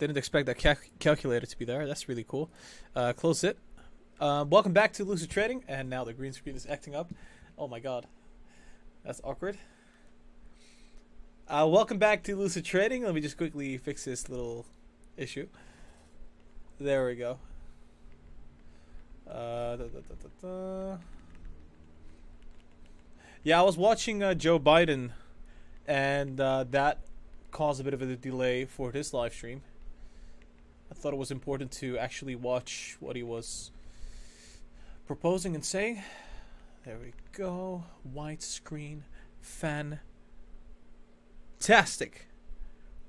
Didn't expect that calculator to be there. That's really cool. Close it. Welcome back to Lucid Trading, and now the green screen is acting up. Oh my god. That's awkward. Welcome back to Lucid Trading. Let me just quickly fix this little issue. There we go. Yeah, I was watching Joe Biden, and that caused a bit of a delay for this live stream. I thought it was important to actually watch what he was proposing and saying. There we go. White screen. Fantastic.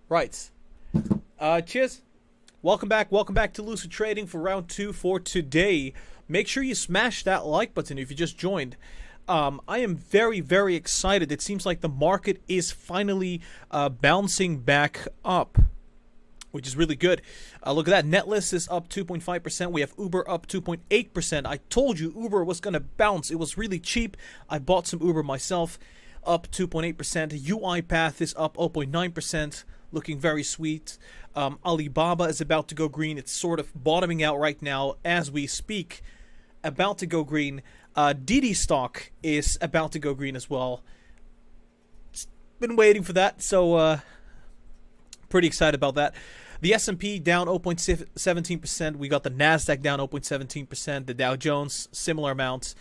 Right. Cheers. Welcome back to Lucid Trading for round 2 for today. Make sure you smash that like button if you just joined. I am very, very excited. It seems like the market is finally bouncing back up, which is really good. Look at that. Netlist is up 2.5%. We have Uber up 2.8%. I told you Uber was going to bounce. It was really cheap. I bought some Uber myself, up 2.8%. UiPath is up 0.9%, looking very sweet. Alibaba is about to go green. It's sort of bottoming out right now as we speak. About to go green. DIDI stock is about to go green as well. Been waiting for that, so pretty excited about that. The S&P down 0.17%. We got the Nasdaq down 0.17%. The Dow Jones similar amounts.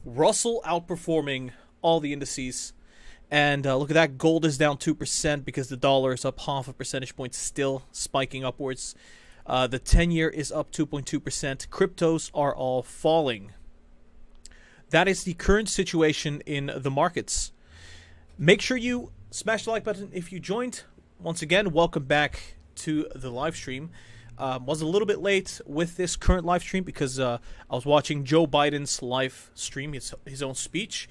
Russell outperforming all the indices. And look at that. Gold is down 2% because the dollar is up half a percentage point, still spiking upwards. The 10-year is up 2.2%. Cryptos are all falling. That is the current situation in the markets. Make sure you smash the like button if you joined. Once again, welcome back to the live stream. Was a little bit late with this current live stream because I was watching Joe Biden's live stream, his own speech.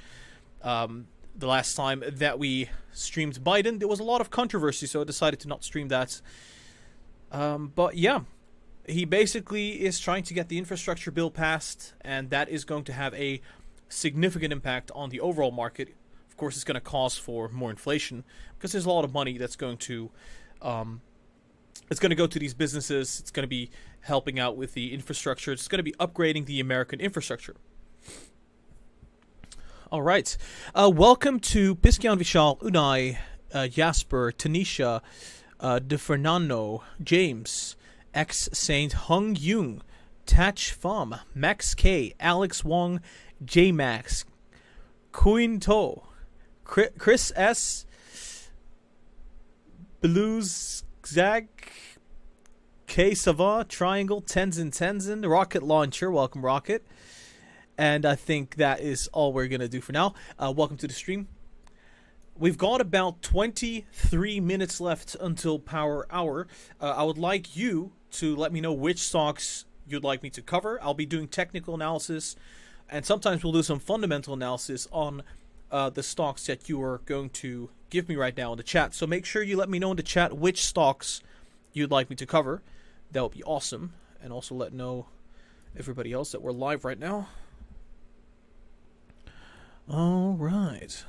The last time that we streamed Biden, there was a lot of controversy, so I decided to not stream that. But yeah, he basically is trying to get the infrastructure bill passed, and that is going to have a significant impact on the overall market. Of course, it's going to cause for more inflation because there's a lot of money that's going to it's going to go to these businesses. It's going to be helping out with the infrastructure. It's going to be upgrading the American infrastructure. All right. Welcome to Piskian Vishal, Unai, Jasper, Tanisha, De Fernando, James, X Saint, Hung Yung, Tach Pham, Max K, Alex Wong, J Max, Queen To, Chris S, Blues Zag, K Sava, Triangle, Tenzin, Rocket Launcher, welcome Rocket. And I think that is all we're going to do for now. Welcome to the stream. We've got about 23 minutes left until Power Hour. I would like you to let me know which stocks you'd like me to cover. I'll be doing technical analysis, and sometimes we'll do some fundamental analysis on the stocks that you are going to give me right now in the chat. So make sure you let me know in the chat which stocks you'd like me to cover. That would be awesome. And also let know everybody else that we're live right now. All right.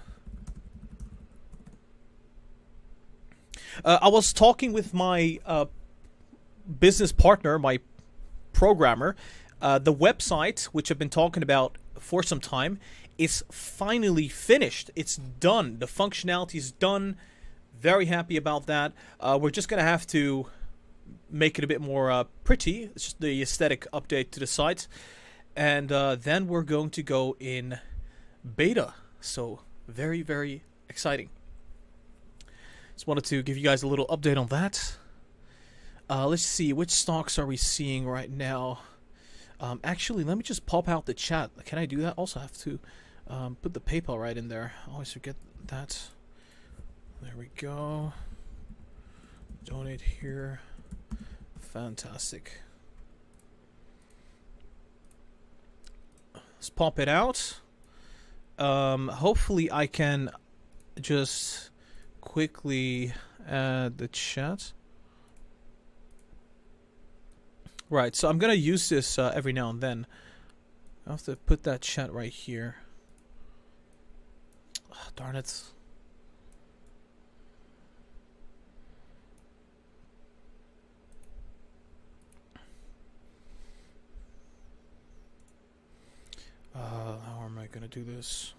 I was talking with my business partner, my programmer. The website, which I've been talking about for some time, is finally finished. It's done. The functionality is done. Very happy about that. We're just going to have to make it a bit more pretty. It's just the aesthetic update to the site. And then we're going to go in beta. So very, very exciting. Just wanted to give you guys a little update on that. Let's see, which stocks are we seeing right now? Actually, let me just pop out the chat. Can I do that? Also, I have to put the PayPal right in there. I always forget that. There we go. Donate here. Fantastic. Let's pop it out. Hopefully I can just quickly add the chat. Right, so I'm going to use this every now and then. I have to put that chat right here. Oh, darn it. gonna do this.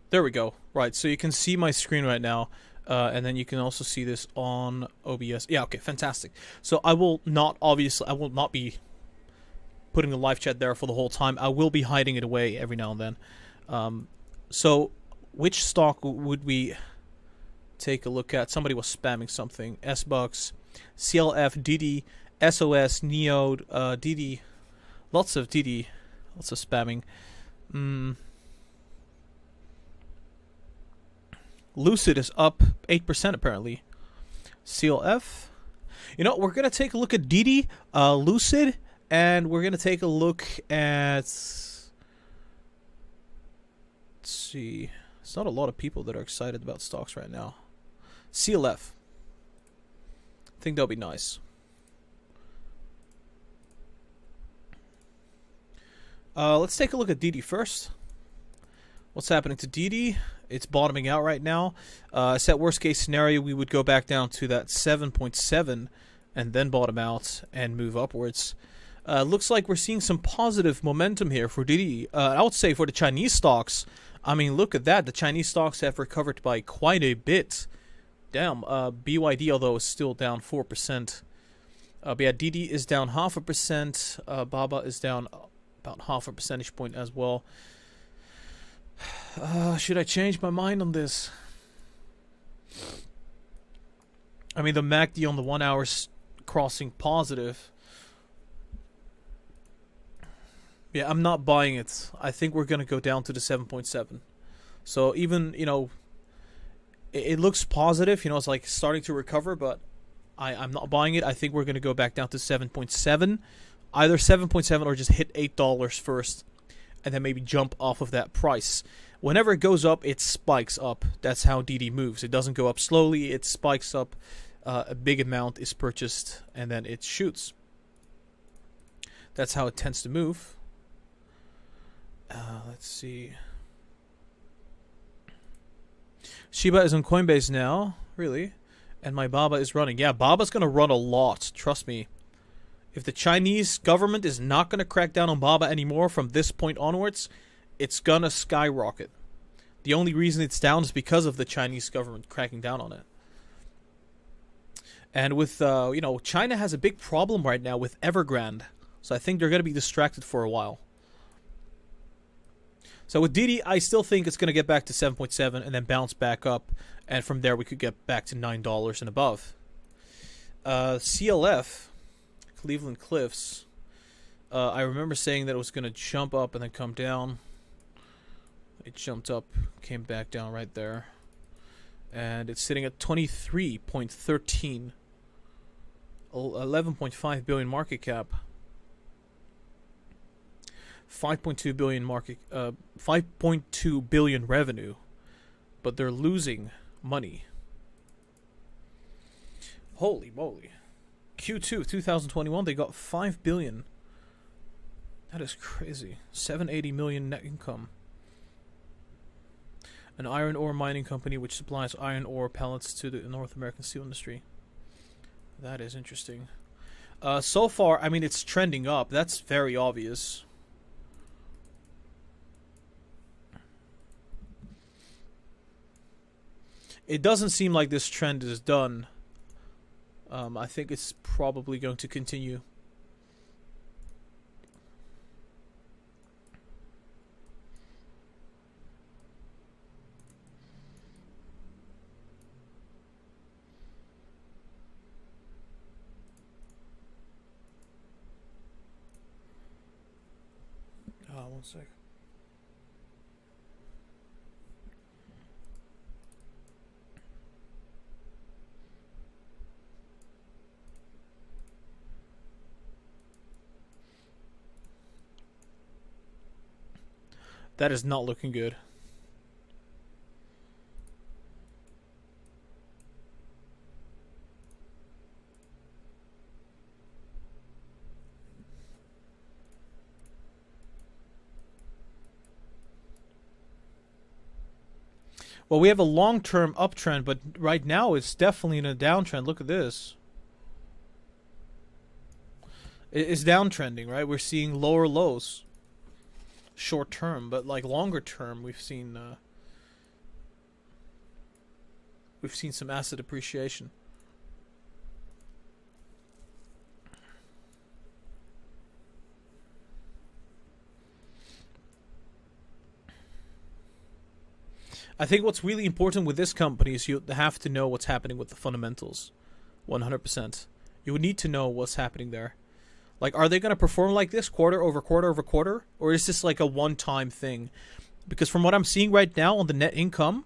There we go. Right, so you can see my screen right now, and then you can also see this on OBS. Yeah, okay, fantastic. So I will not be putting the live chat there for the whole time. I will be hiding it away every now and then. So which stock would we take a look at? Somebody was spamming something. S-Bucks, CLF, DIDI, SOS, Neo, DIDI. Lots of DIDI. Lots of spamming. Lucid is up 8% apparently. CLF. You know, we're going to take a look at DIDI, Lucid, and we're going to take a look at... Let's see. There's not a lot of people that are excited about stocks right now. CLF. I think that'll be nice. Let's take a look at DIDI first. What's happening to DIDI? It's bottoming out right now. Set worst case scenario, we would go back down to that 7.7 and then bottom out and move upwards. Looks like we're seeing some positive momentum here for DIDI. I would say for the Chinese stocks, I mean, look at that. The Chinese stocks have recovered by quite a bit. Damn. BYD, although, is still down 4%. But yeah, DIDI is down 0.5%. Baba is down about 0.5 percentage point as well. Should I change my mind on this? I mean, the MACD on the 1 hour's crossing positive. Yeah, I'm not buying it. I think we're going to go down to the 7.7. So even, you know, it looks positive. You know, it's like starting to recover, but I'm not buying it. I think we're going to go back down to 7.7. Either 7.7 or just hit $8 first. And then maybe jump off of that price. Whenever it goes up, it spikes up. That's how DIDI moves. It doesn't go up slowly. It spikes up. A big amount is purchased, and then it shoots. That's how it tends to move. Let's see. Shiba is on Coinbase now. Really? And my Baba is running. Yeah, Baba's going to run a lot. Trust me. If the Chinese government is not going to crack down on Baba anymore from this point onwards, it's going to skyrocket. The only reason it's down is because of the Chinese government cracking down on it. And with, you know, China has a big problem right now with Evergrande. So I think they're going to be distracted for a while. So with DIDI, I still think it's going to get back to 7.7 and then bounce back up. And from there, we could get back to $9 and above. CLF... Cleveland Cliffs. I remember saying that it was going to jump up and then come down. It jumped up, came back down right there. And it's sitting at 23.13. 11.5 billion market cap. 5.2 billion market 5.2 billion revenue. But they're losing money. Holy moly. Q2 2021, they got 5 billion. That is crazy. 780 million net income. An iron ore mining company which supplies iron ore pellets to the North American steel industry. That is interesting. So far, I mean, it's trending up. That's very obvious. It doesn't seem like this trend is done. I think it's probably going to continue. One sec. That is not looking good. Well, we have a long-term uptrend, but right now it's definitely in a downtrend. Look at this. It's downtrending, right? We're seeing lower lows. short term, but like longer term, we've seen some asset appreciation. I think what's really important with this company is you have to know what's happening with the fundamentals. 100%. You would need to know what's happening there. Like, are they going to perform like this quarter over quarter over quarter? Or is this like a one-time thing? Because from what I'm seeing right now on the net income,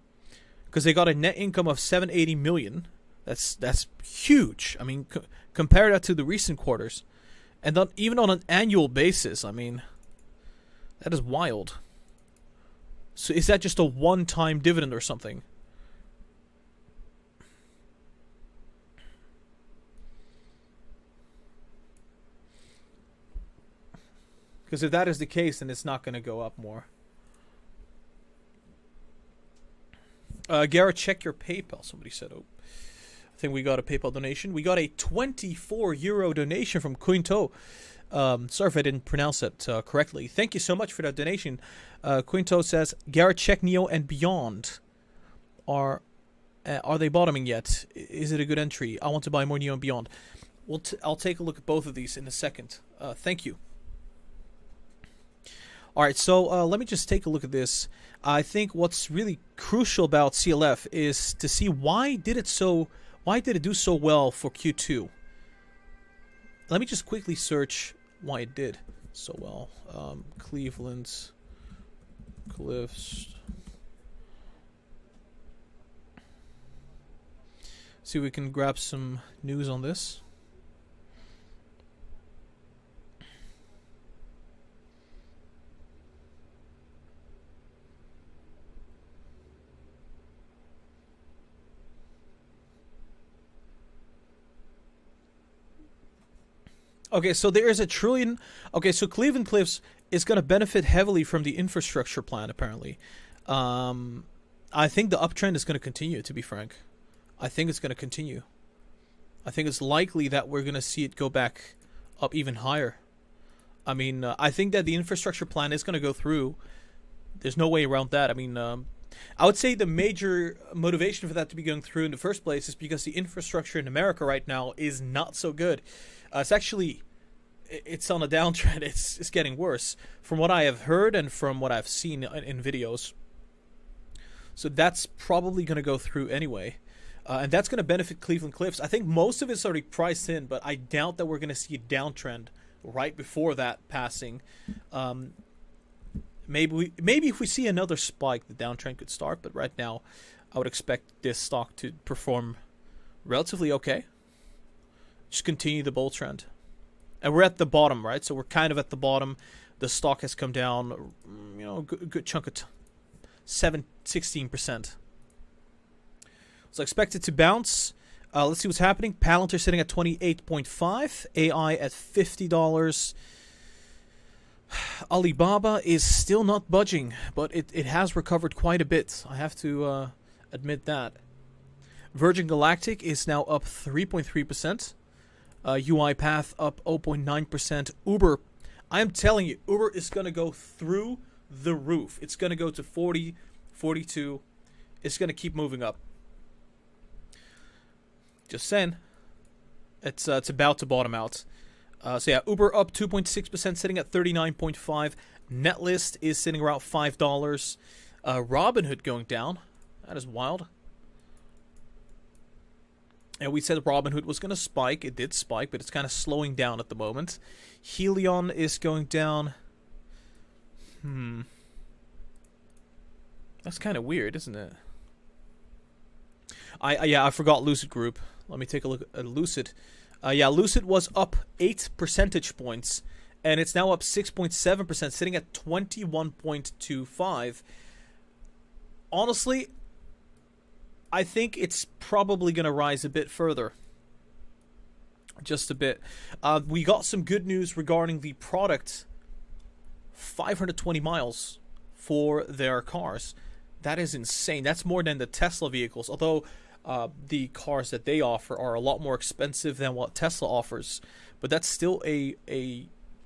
because they got a net income of 780 million, that's huge. I mean, compare that to the recent quarters. And then even on an annual basis, I mean, that is wild. So is that just a one-time dividend or something? Because if that is the case, then it's not going to go up more. Gara, check your PayPal. Somebody said, oh, I think we got a PayPal donation. We got a 24 euro donation from Quinto. Sorry if I didn't pronounce that correctly. Thank you so much for that donation. Quinto says, Gara, check Neo and Beyond. Are they bottoming yet? Is it a good entry? I want to buy more Neo and Beyond. I'll take a look at both of these in a second. Thank you. All right, so let me just take a look at this. I think what's really crucial about CLF is to see why did it do so well for Q2. Let me just quickly search why it did so well. Cleveland Cliffs. See if we can grab some news on this. Okay, so there is $1 trillion. Okay, so Cleveland Cliffs is going to benefit heavily from the infrastructure plan, apparently. I think the uptrend is going to continue, to be frank. I think it's going to continue. I think it's likely that we're going to see it go back up even higher. I mean, I think that the infrastructure plan is going to go through. There's no way around that. I mean, I would say the major motivation for that to be going through in the first place is because the infrastructure in America right now is not so good. It's on a downtrend. It's getting worse from what I have heard and from what I've seen in videos. So that's probably going to go through anyway. And that's going to benefit Cleveland Cliffs. I think most of it's already priced in, but I doubt that we're going to see a downtrend right before that passing. Maybe if we see another spike, the downtrend could start. But right now, I would expect this stock to perform relatively okay. Just continue the bull trend. And we're at the bottom, right? So we're kind of at the bottom. The stock has come down, a good chunk of 16%. So expect it to bounce. Let's see what's happening. Palantir sitting at 28.5. AI at $50. Alibaba is still not budging, but it has recovered quite a bit. I have to admit that. Virgin Galactic is now up 3.3%. UiPath up 0.9%. Uber, I'm telling you, Uber is going to go through the roof. It's going to go to 40, 42. It's going to keep moving up. Just saying. It's about to bottom out. So yeah, Uber up 2.6%, sitting at 39.5. Netlist is sitting around $5. Robinhood going down. That is wild. And we said Robinhood was going to spike. It did spike, but it's kind of slowing down at the moment. Helion is going down. That's kind of weird, isn't it? I forgot Lucid Group. Let me take a look at Lucid. Lucid was up 8 percentage points, and it's now up 6.7%, sitting at 21.25. Honestly, I think it's probably going to rise a bit further. Just a bit. We got some good news regarding the product. 520 miles for their cars. That is insane. That's more than the Tesla vehicles. Although the cars that they offer are a lot more expensive than what Tesla offers. But that's still a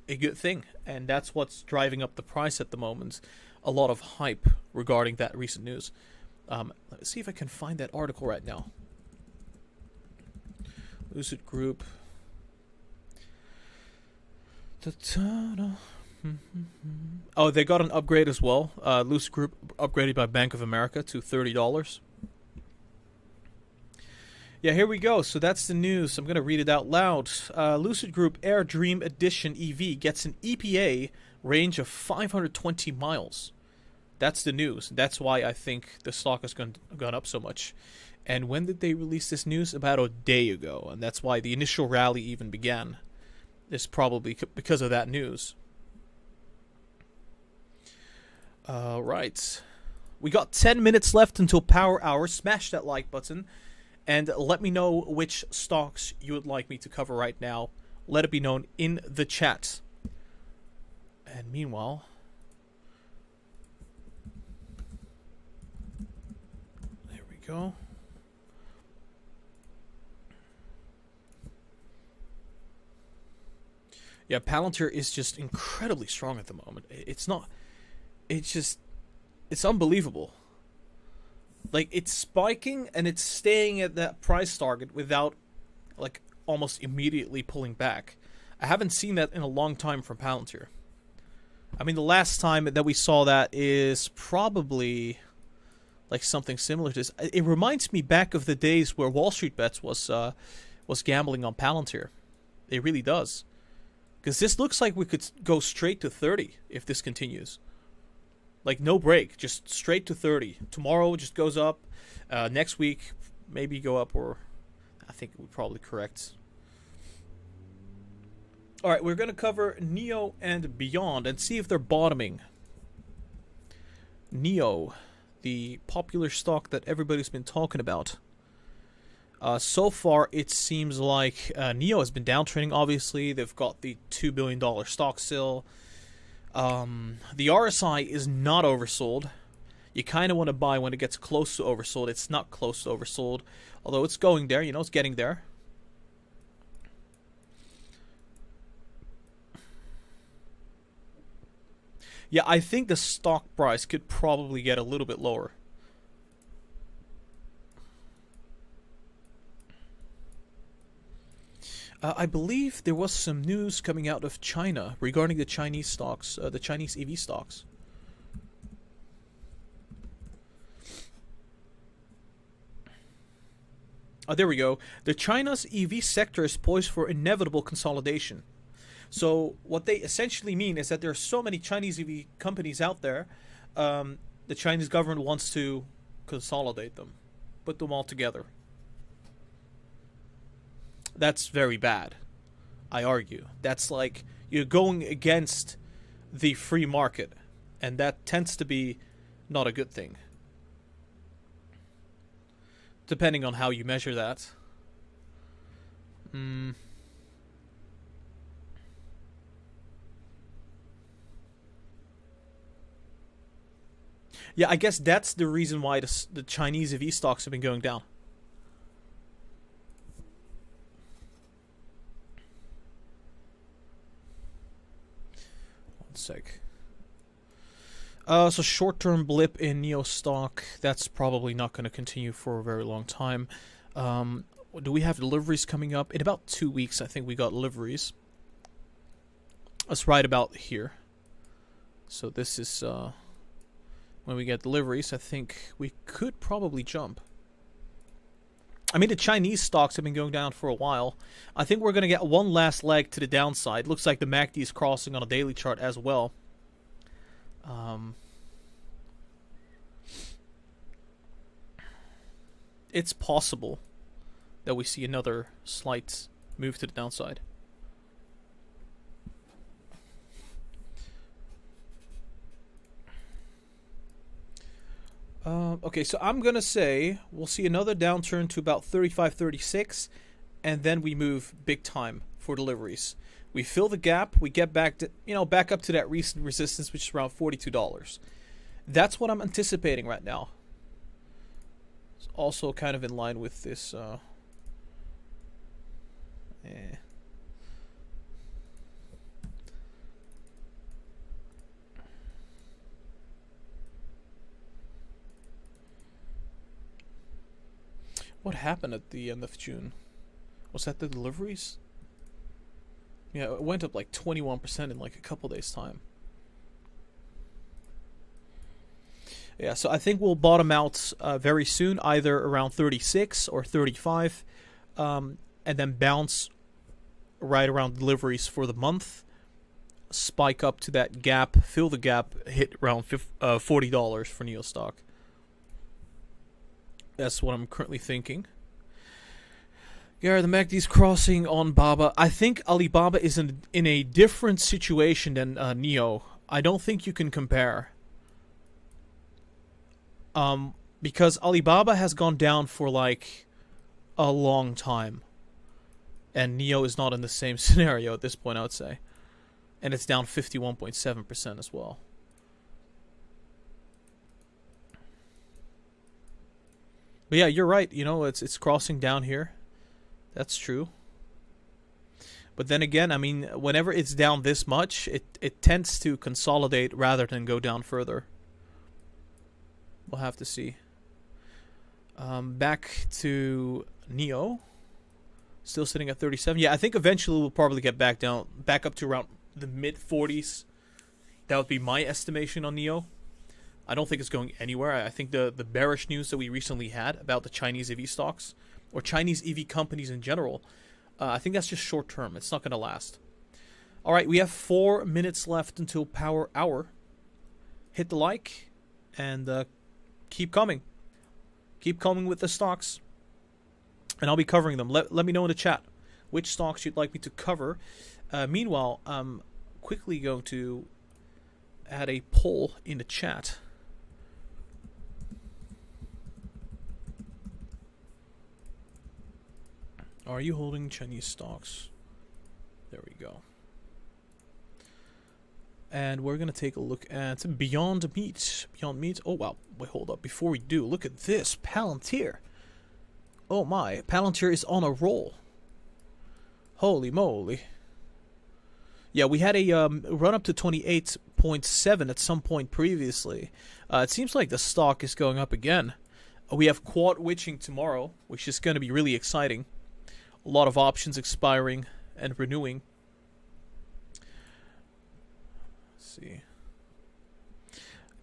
a good thing, and that's what's driving up the price at the moment. A lot of hype regarding that recent news. Let's see if I can find that article right now. Lucid Group. Oh, they got an upgrade as well. Lucid Group upgraded by Bank of America to $30. Yeah, here we go. So that's the news. I'm going to read it out loud. Lucid Group Air Dream Edition EV gets an EPA range of 520 miles. That's the news. That's why I think the stock has gone up so much. And when did they release this news? About a day ago. And that's why the initial rally even began. It's probably because of that news. Right. We got 10 minutes left until Power Hour. Smash that like button. And let me know which stocks you would like me to cover right now. Let it be known in the chat. And meanwhile... there we go. Yeah, Palantir is just incredibly strong at the moment. It's not... it's unbelievable. Like, it's spiking and it's staying at that price target without, like, almost immediately pulling back. I haven't seen that in a long time from Palantir. I mean, the last time that we saw that is probably, like, something similar to this. It reminds me back of the days where Wall Street Bets was gambling on Palantir. It really does. Because this looks like we could go straight to 30 if this continues. Like, no break, just straight to 30. Tomorrow just goes up. Next week, maybe go up, or I think it would probably correct. All right, we're going to cover Neo and Beyond and see if they're bottoming. Neo, the popular stock that everybody's been talking about. So far, it seems like Neo has been downtrending, obviously. They've got the $2 billion stock still. The RSI is not oversold. You kind of want to buy when it gets close to oversold. It's not close to oversold, although it's going there. You know, it's getting there. Yeah, I think the stock price could probably get a little bit lower. I believe there was some news coming out of China regarding the Chinese stocks, the Chinese EV stocks. Oh, there we go. The China's EV sector is poised for inevitable consolidation. So what they essentially mean is that there are so many Chinese EV companies out there, the Chinese government wants to consolidate them, put them all together. That's very bad, I argue. That's like you're going against the free market, and that tends to be not a good thing. Depending on how you measure that. Yeah, I guess that's the reason why the Chinese EV stocks have been going down. Sec. So short-term blip in Neo stock. That's probably not going to continue for a very long time. Do we have deliveries coming up? In about 2 weeks, I think we got deliveries. That's right about here. So this is when we get deliveries. I think we could probably jump. I mean, the Chinese stocks have been going down for a while. I think we're going to get one last leg to the downside. Looks like the MACD is crossing on a daily chart as well. It's possible that we see another slight move to the downside. Okay, so I'm going to say we'll see another downturn to about 35.36, and then we move big time for deliveries. We fill the gap, we get back to, back up to that recent resistance, which is around $42. That's what I'm anticipating right now. It's also kind of in line with this What happened at the end of June? Was that the deliveries? Yeah, it went up like 21% in like a couple days' time. Yeah, so I think we'll bottom out very soon, either around 36 or 35, and then bounce right around deliveries for the month, spike up to that gap, fill the gap, hit around $40 for Neo stock. That's what I'm currently thinking. Yeah, the MACD's crossing on Baba. I think Alibaba is in a different situation than Neo. I don't think you can compare. Because Alibaba has gone down for like a long time. And Neo is not in the same scenario at this point, I would say. And it's down 51.7% as well. But yeah, you're right. You know, it's crossing down here. That's true. But then again, I mean, whenever it's down this much, it tends to consolidate rather than go down further. We'll have to see. Back to Neo. Still sitting at 37. Yeah, I think eventually we'll probably get back up to around the mid-40s. That would be my estimation on Neo. I don't think it's going anywhere. I think the bearish news that we recently had about the Chinese EV stocks, or Chinese EV companies in general, I think that's just short term. It's not going to last. All right, we have 4 minutes left until Power Hour. Hit the like, and keep coming. Keep coming with the stocks, and I'll be covering them. Let me know in the chat which stocks you'd like me to cover. Meanwhile, I'm quickly going to add a poll in the chat. Are you holding Chinese stocks? There we go. And we're going to take a look at Beyond Meat. Beyond Meat. Oh, wow. Wait, hold up. Before we do, look at this. Palantir. Oh, my. Palantir is on a roll. Holy moly. Yeah, we had a run up to 28.7 at some point previously. It seems like the stock is going up again. We have quad witching tomorrow, which is going to be really exciting. A lot of options expiring and renewing. Let's see.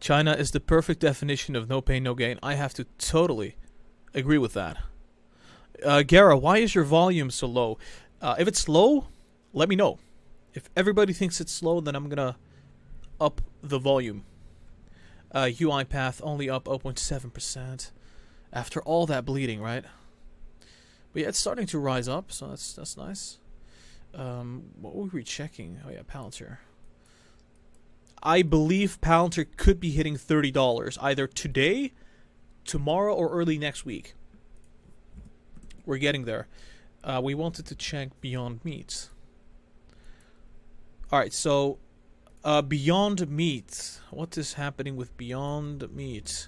China is the perfect definition of no pain, no gain. I have to totally agree with that. Gara, why is your volume so low? If it's low, let me know. If everybody thinks it's slow, then I'm going to up the volume. UiPath only up 0.7%. After all that bleeding, right? But yeah, it's starting to rise up, so that's nice. What were we checking? Oh yeah, Palantir. I believe Palantir could be hitting $30 either today, tomorrow, or early next week. We're getting there. We wanted to check Beyond Meat. Alright, so Beyond Meat. What is happening with Beyond Meat?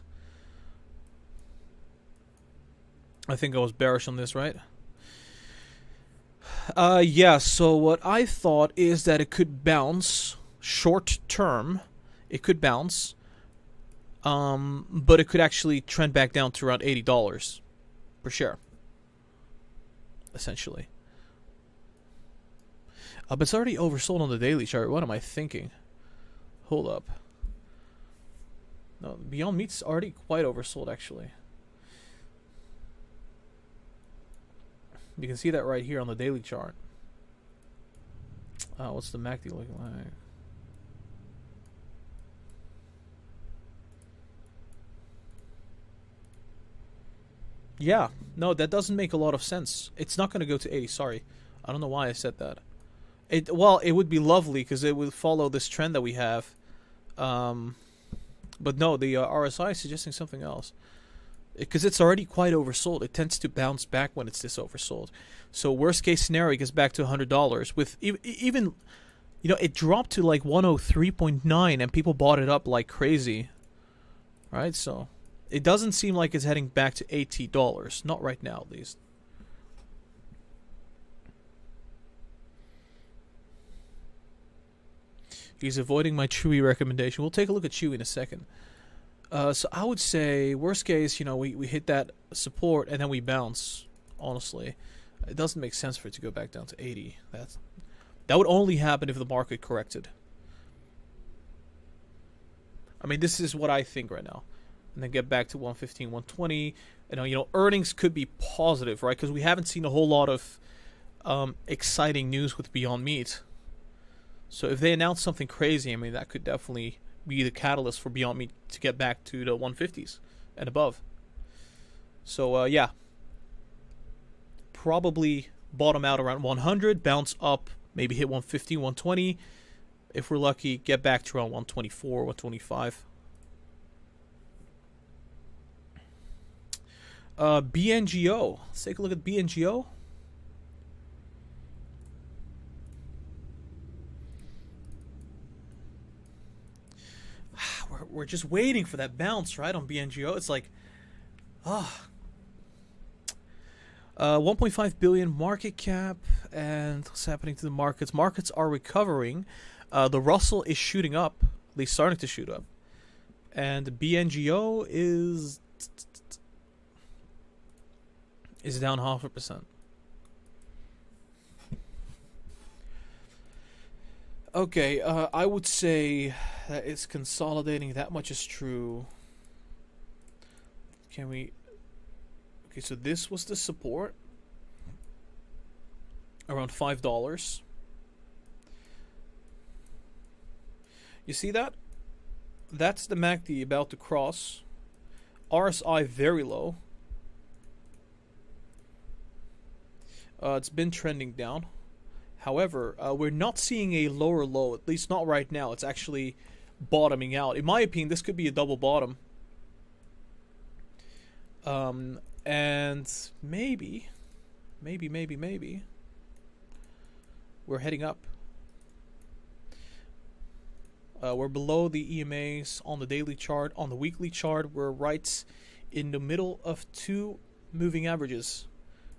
I think I was bearish on this, right? Yeah, so what I thought is that it could bounce short term. It could bounce. But it could actually trend back down to around $80 per share. Essentially. But it's already oversold on the daily chart. What am I thinking? Hold up. No, Beyond Meat's already quite oversold, actually. You can see that right here on the daily chart. What's the MACD looking like? Yeah, no, that doesn't make a lot of sense. It's not going to go to 80, sorry. I don't know why I said that. Well, it would be lovely because it would follow this trend that we have. But no, the RSI is suggesting something else. Because it's already quite oversold. It tends to bounce back when it's this oversold. So worst case scenario, it gets back to $100. With even, you know, it dropped to like 103.9 and people bought it up like crazy. Right? So it doesn't seem like it's heading back to $80. Not right now, at least. He's avoiding my Chewy recommendation. We'll take a look at Chewy in a second. So I would say, worst case, we hit that support and then we bounce. Honestly, it doesn't make sense for it to go back down to 80. That would only happen if the market corrected. I mean, this is what I think right now. And then get back to 115, 120. Earnings could be positive, right? Because we haven't seen a whole lot of exciting news with Beyond Meat. So if they announce something crazy, I mean, that could definitely be the catalyst for Beyond Meat to get back to the 150s and above. So, yeah. Probably bottom out around 100, bounce up, maybe hit 150, 120. If we're lucky, get back to around 124, 125. BNGO. Let's take a look at BNGO. We're just waiting for that bounce, right, on BNGO. It's like, 1.5 billion market cap, and what's happening to the markets? Markets are recovering. The Russell is shooting up, at least starting to shoot up, and the BNGO is down 0.5%. Okay, I would say that it's consolidating. That much is true. Can we... Okay, so this was the support. Around $5. You see that? That's the MACD about to cross. RSI very low. It's been trending down. However, we're not seeing a lower low, at least not right now. It's actually bottoming out. In my opinion, this could be a double bottom. And maybe, we're heading up. We're below the EMAs on the daily chart. On the weekly chart, we're right in the middle of two moving averages.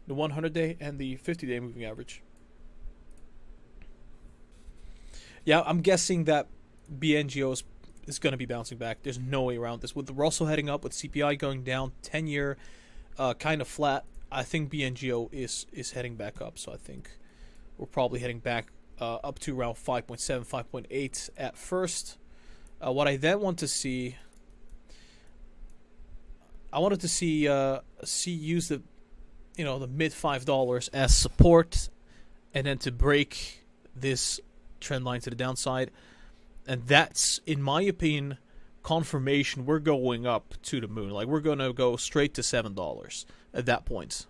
The 100-day and the 50-day moving average. Yeah, I'm guessing that BNGO is going to be bouncing back. There's no way around this. With the Russell heading up, with CPI going down, 10-year kind of flat, I think BNGO is heading back up. So I think we're probably heading back up to around 5.7, 5.8 at first. What I then want to see... I wanted to see use the mid $5 as support, and then to break this trend line to the downside, and that's, in my opinion, confirmation we're going up to the moon. Like, we're gonna go straight to $7 at that point.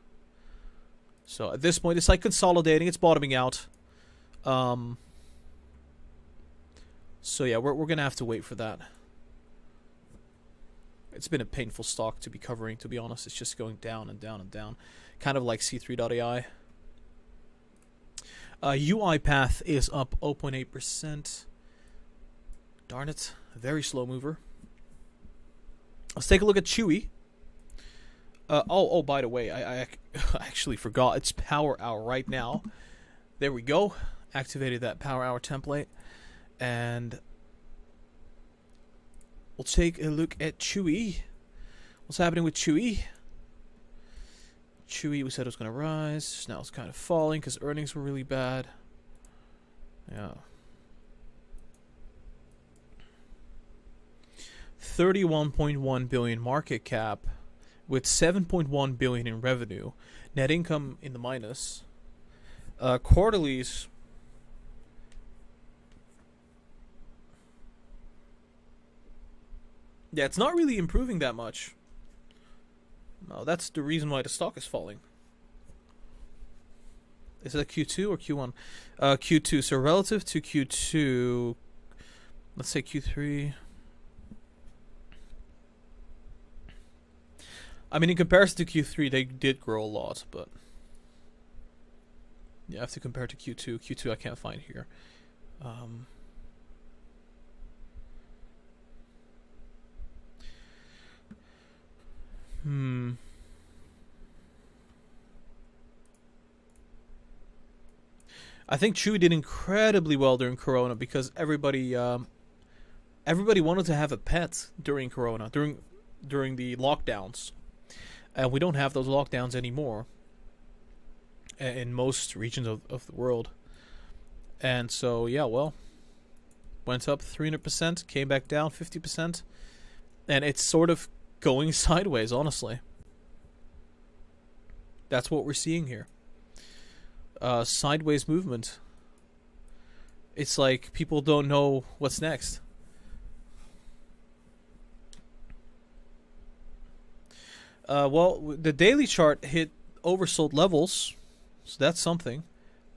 So at this point, it's like consolidating, it's bottoming out. So yeah, we're gonna have to wait for that. It's been a painful stock to be covering, to be honest. It's just going down and down and down. Kind of like C3.ai. UiPath is up 0.8%. Darn it. Very slow mover. Let's take a look at Chewy. By the way, I actually forgot. It's Power Hour right now. There we go. Activated that Power Hour template. And we'll take a look at Chewy. What's happening with Chewy? Chewy, we said it was going to rise. Now it's kind of falling because earnings were really bad. Yeah. 31.1 billion market cap with 7.1 billion in revenue. Net income in the minus. Quarterlies. Yeah, it's not really improving that much. No, that's the reason why the stock is falling. Is it Q2 or Q1? Q2. So relative to Q2, let's say Q3. I mean, in comparison to Q3, they did grow a lot, but you have to compare to Q2. Q2 I can't find here. I think Chewy did incredibly well during Corona because everybody everybody wanted to have a pet during Corona, during the lockdowns, and we don't have those lockdowns anymore in most regions of the world. And so, yeah, well, went up 300%, came back down 50%, and it's sort of going sideways, honestly. That's what we're seeing here. Sideways movement. It's like people don't know what's next. Well, the daily chart hit oversold levels, so that's something.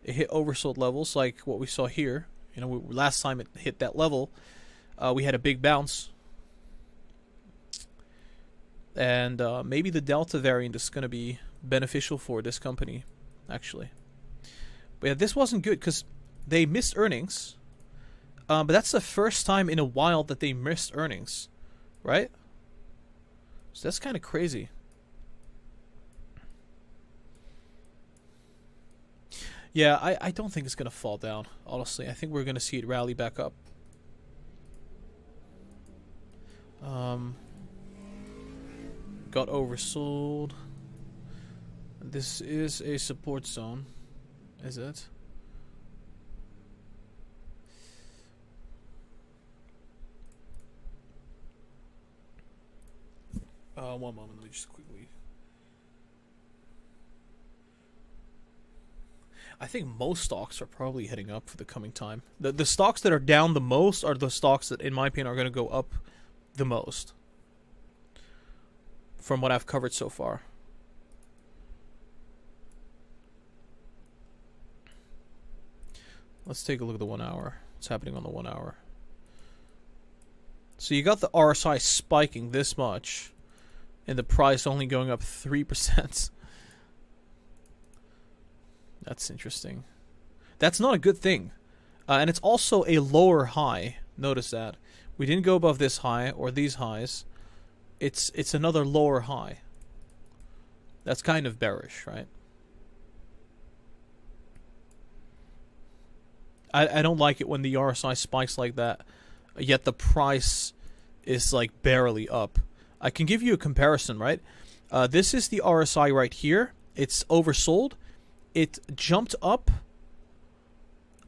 It hit oversold levels like what we saw here. You know, last time it hit that level, we had a big bounce. And maybe the Delta variant is going to be beneficial for this company, actually. But yeah, this wasn't good because they missed earnings. But that's the first time in a while that they missed earnings, right? So that's kind of crazy. Yeah, I don't think it's going to fall down, honestly. I think we're going to see it rally back up. Got oversold. This is a support zone, is it? One moment, let me just quickly. I think most stocks are probably heading up for the coming time. The stocks that are down the most are the stocks that, in my opinion, are going to go up the most. From what I've covered so far. Let's take a look at the 1 hour. What's happening on the 1 hour? So you got the RSI spiking this much, and the price only going up 3%. That's interesting. That's not a good thing. And it's also a lower high. Notice that. We didn't go above this high or these highs. It's another lower high. That's kind of bearish, right? I don't like it when the RSI spikes like that, yet the price is like barely up. I can give you a comparison, right? This is the RSI right here. It's oversold. It jumped up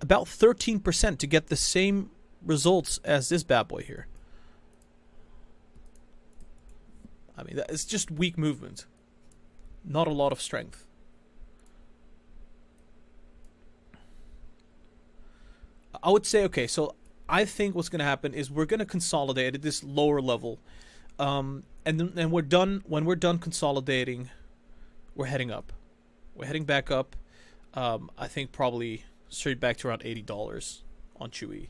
about 13% to get the same results as this bad boy here. I mean, it's just weak movement. Not a lot of strength. I would say, okay, so I think what's going to happen is we're going to consolidate at this lower level. And we're done. When we're done consolidating, we're heading up. We're heading back up. I think probably straight back to around $80 on Chewy.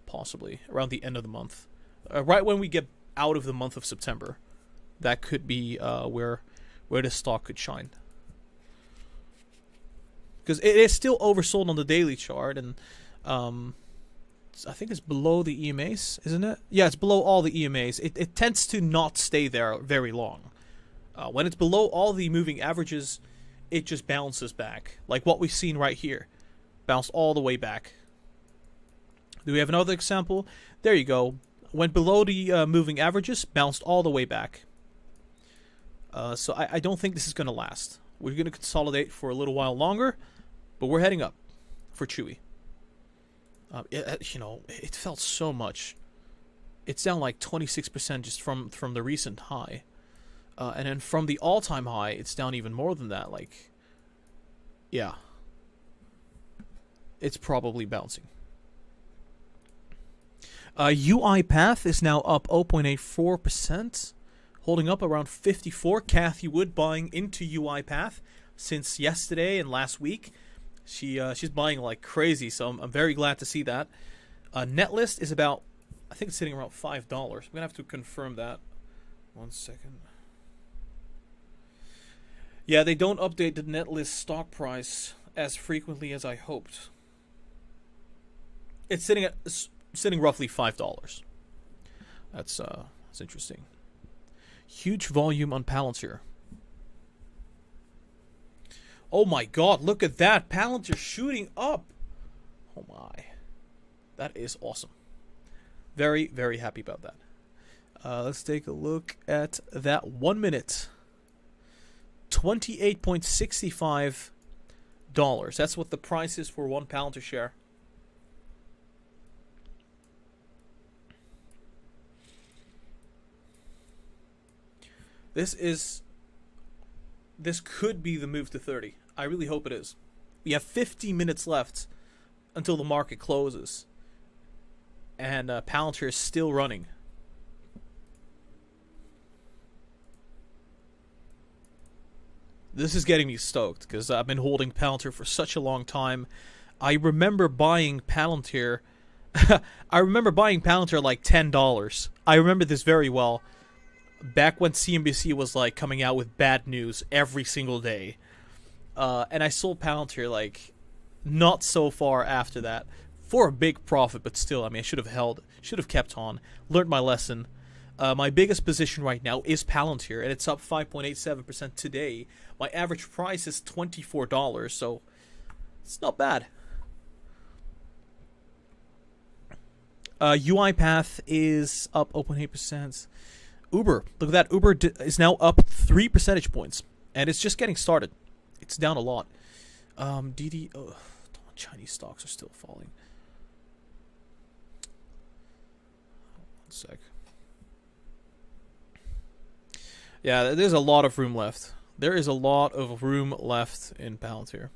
Possibly. Around the end of the month. Right when we get out of the month of September. That could be where the stock could shine. Because it is still oversold on the daily chart, and I think it's below the EMAs, isn't it? Yeah, it's below all the EMAs. It tends to not stay there very long. When it's below all the moving averages, it just bounces back. Like what we've seen right here. Bounced all the way back. Do we have another example? There you go. Went below the moving averages, bounced all the way back. So I don't think this is going to last. We're going to consolidate for a little while longer, but we're heading up for Chewy. It felt so much. It's down like 26% just from the recent high. And then from the all-time high, it's down even more than that. Like, yeah. It's probably bouncing. UiPath is now up 0.84%. Holding up around 54. Kathy Wood buying into UiPath since yesterday and last week. She's buying like crazy, so I'm very glad to see that. Netlist is about, I think it's sitting around $5. I'm going to have to confirm that. 1 second. Yeah, they don't update the Netlist stock price as frequently as I hoped. It's sitting roughly $5. That's interesting. Huge volume on Palantir. Oh my god, look at that. Palantir shooting up. Oh my. That is awesome. Very, very happy about that. Let's take a look at that 1 minute. $28.65. That's what the price is for one Palantir share. This could be the move to 30. I really hope it is. We have 50 minutes left until the market closes. And Palantir is still running. This is getting me stoked because I've been holding Palantir for such a long time. I remember buying Palantir. I remember buying Palantir like $10. I remember this very well. Back when CNBC was like coming out with bad news every single day. And I sold Palantir like not so far after that for a big profit, but still, I mean, I should have kept on, learned my lesson. My biggest position right now is Palantir, and it's up 5.87% today. My average price is $24, so it's not bad. UiPath is up 0.8%. Uber, look at that. Uber is now up 3 percentage points, and it's just getting started. It's down a lot. DIDI, Chinese stocks are still falling. 1 sec. Yeah, there's a lot of room left. There is a lot of room left in Palantir.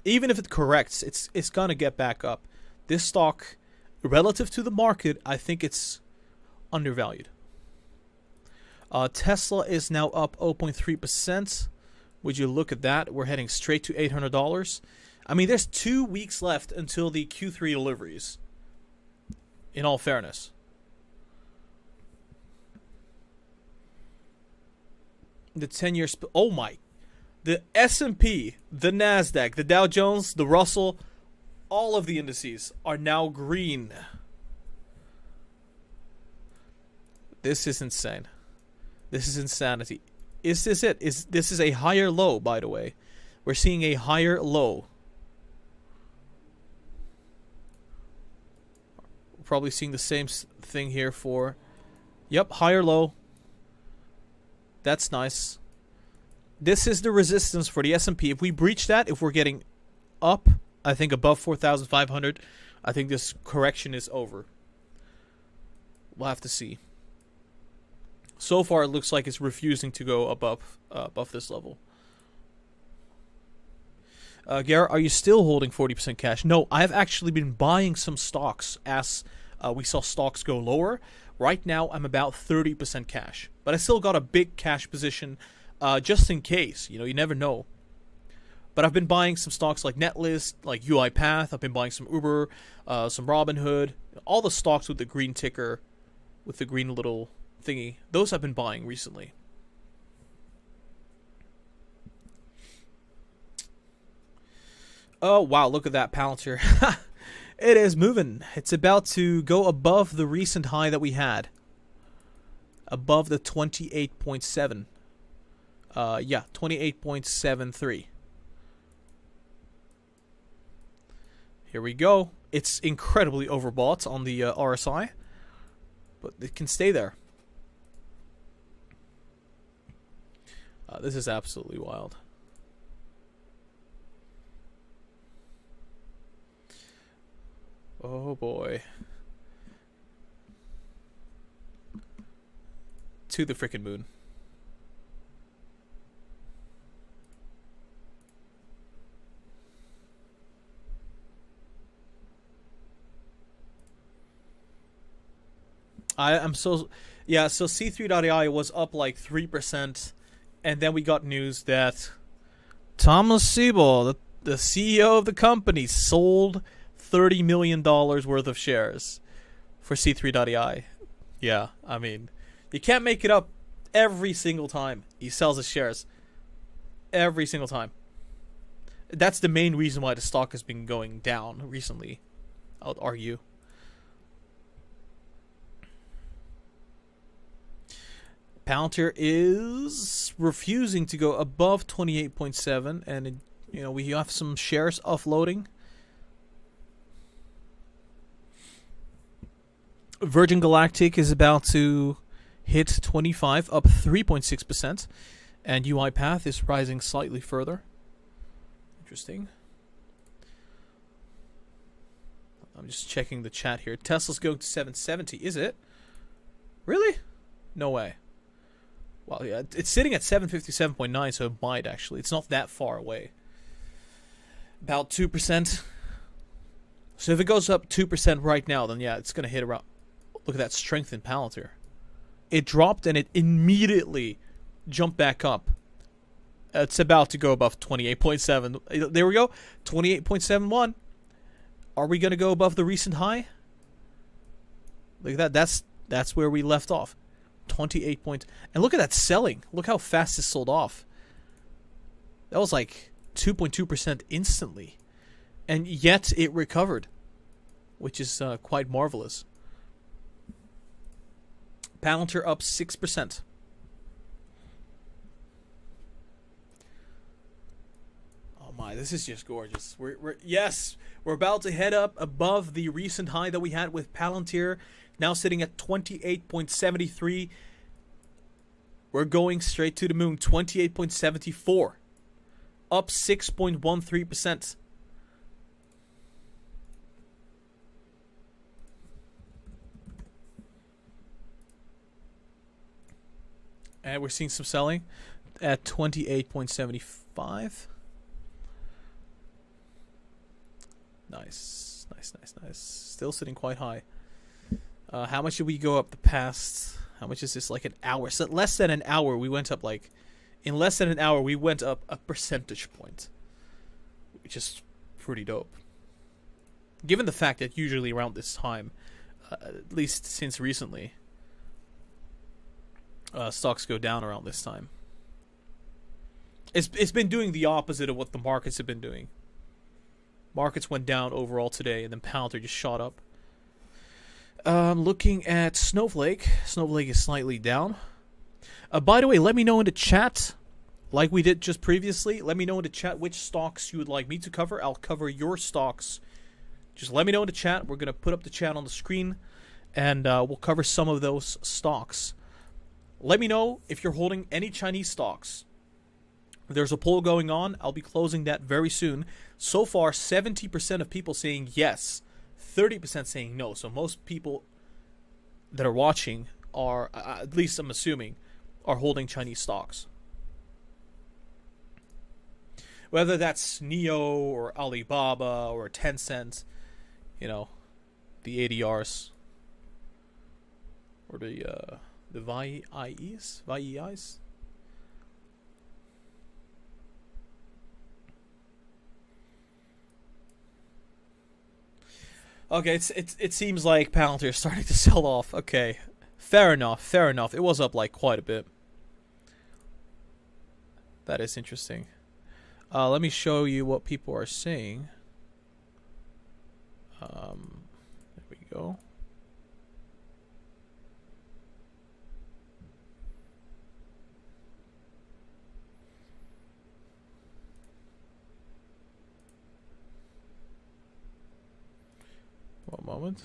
Even if it corrects, it's gonna get back up. This stock, relative to the market, I think it's undervalued. Tesla is now up 0.3%. Would you look at that? We're heading straight to $800. I mean, there's 2 weeks left until the Q3 deliveries. In all fairness. The 10-year... Oh my... The S&P, the Nasdaq, the Dow Jones, the Russell, all of the indices are now green. This is insane. This is insanity. Is this it? This is a higher low, by the way. We're seeing a higher low. We're probably seeing the same thing here for... Yep, higher low. That's nice. This is the resistance for the S&P. If we breach that, if we're getting up, I think above 4,500, I think this correction is over. We'll have to see. So far, it looks like it's refusing to go above this level. Gara, are you still holding 40% cash? No, I've actually been buying some stocks as we saw stocks go lower. Right now, I'm about 30% cash. But I still got a big cash position just in case. You know, you never know. But I've been buying some stocks like Netlist, like UiPath. I've been buying some Uber, some Robinhood. All the stocks with the green ticker, with the green little thingy. Those I've been buying recently. Oh, wow, look at that Palantir. It is moving. It's about to go above the recent high that we had. Above the 28.7. Yeah, 28.73. Here we go. It's incredibly overbought on the RSI. But it can stay there. This is absolutely wild. Oh boy. To the frickin' moon. I'm so... Yeah, so C3.ai was up like 3%. And then we got news that Thomas Siebel, the CEO of the company, sold $30 million worth of shares for C3.ai. Yeah, I mean, you can't make it up every single time he sells his shares. Every single time. That's the main reason why the stock has been going down recently, I would argue. Palantir is refusing to go above 28.7, and You know, we have some shares offloading. Virgin Galactic is about to hit 25, up 3.6%. And UiPath is rising slightly further. Interesting. I'm just checking the chat here. Tesla's going to 770, is it? Really? No way. Well, yeah, it's sitting at 757.9, so it might actually. It's not that far away. About 2%. So if it goes up 2% right now, then yeah, it's going to hit around... Look at that strength in Palantir. It dropped and it immediately jumped back up. It's about to go above 28.7. There we go. 28.71. Are we going to go above the recent high? Look at that. That's where we left off. 28 points. And look at that selling. Look how fast it sold off. That was like 2.2% instantly. And yet it recovered, which is quite marvelous. Palantir up 6%. Oh my, this is just gorgeous. We're about to head up above the recent high that we had with Palantir, now sitting at 28.73. We're going straight to the moon, 28.74. Up 6.13%. And we're seeing some selling at 28.75. Nice. Still sitting quite high. How much did we go up the past? How much is this? Like an hour. So less than an hour, we went up like... In less than an hour, we went up a percentage point. Which is pretty dope. Given the fact that usually around this time, at least since recently... stocks go down around this time. It's been doing the opposite of what the markets have been doing. Markets went down overall today, and then Palantir just shot up. Looking at Snowflake. Snowflake is slightly down. By the way, let me know in the chat, like we did just previously, let me know in the chat which stocks you would like me to cover. I'll cover your stocks. Just let me know in the chat. We're going to put up the chat on the screen, and we'll cover some of those stocks. Let me know if you're holding any Chinese stocks. There's a poll going on. I'll be closing that very soon. So far, 70% of people saying yes, 30% saying no. So most people that are watching are, at least I'm assuming, are holding Chinese stocks. Whether that's Neo or Alibaba or Tencent, you know, the ADRs or the VIEs. Okay, it seems like Palantir is starting to sell off. Okay, fair enough. It was up like quite a bit. That is interesting. Let me show you what people are saying. There we go. One moment.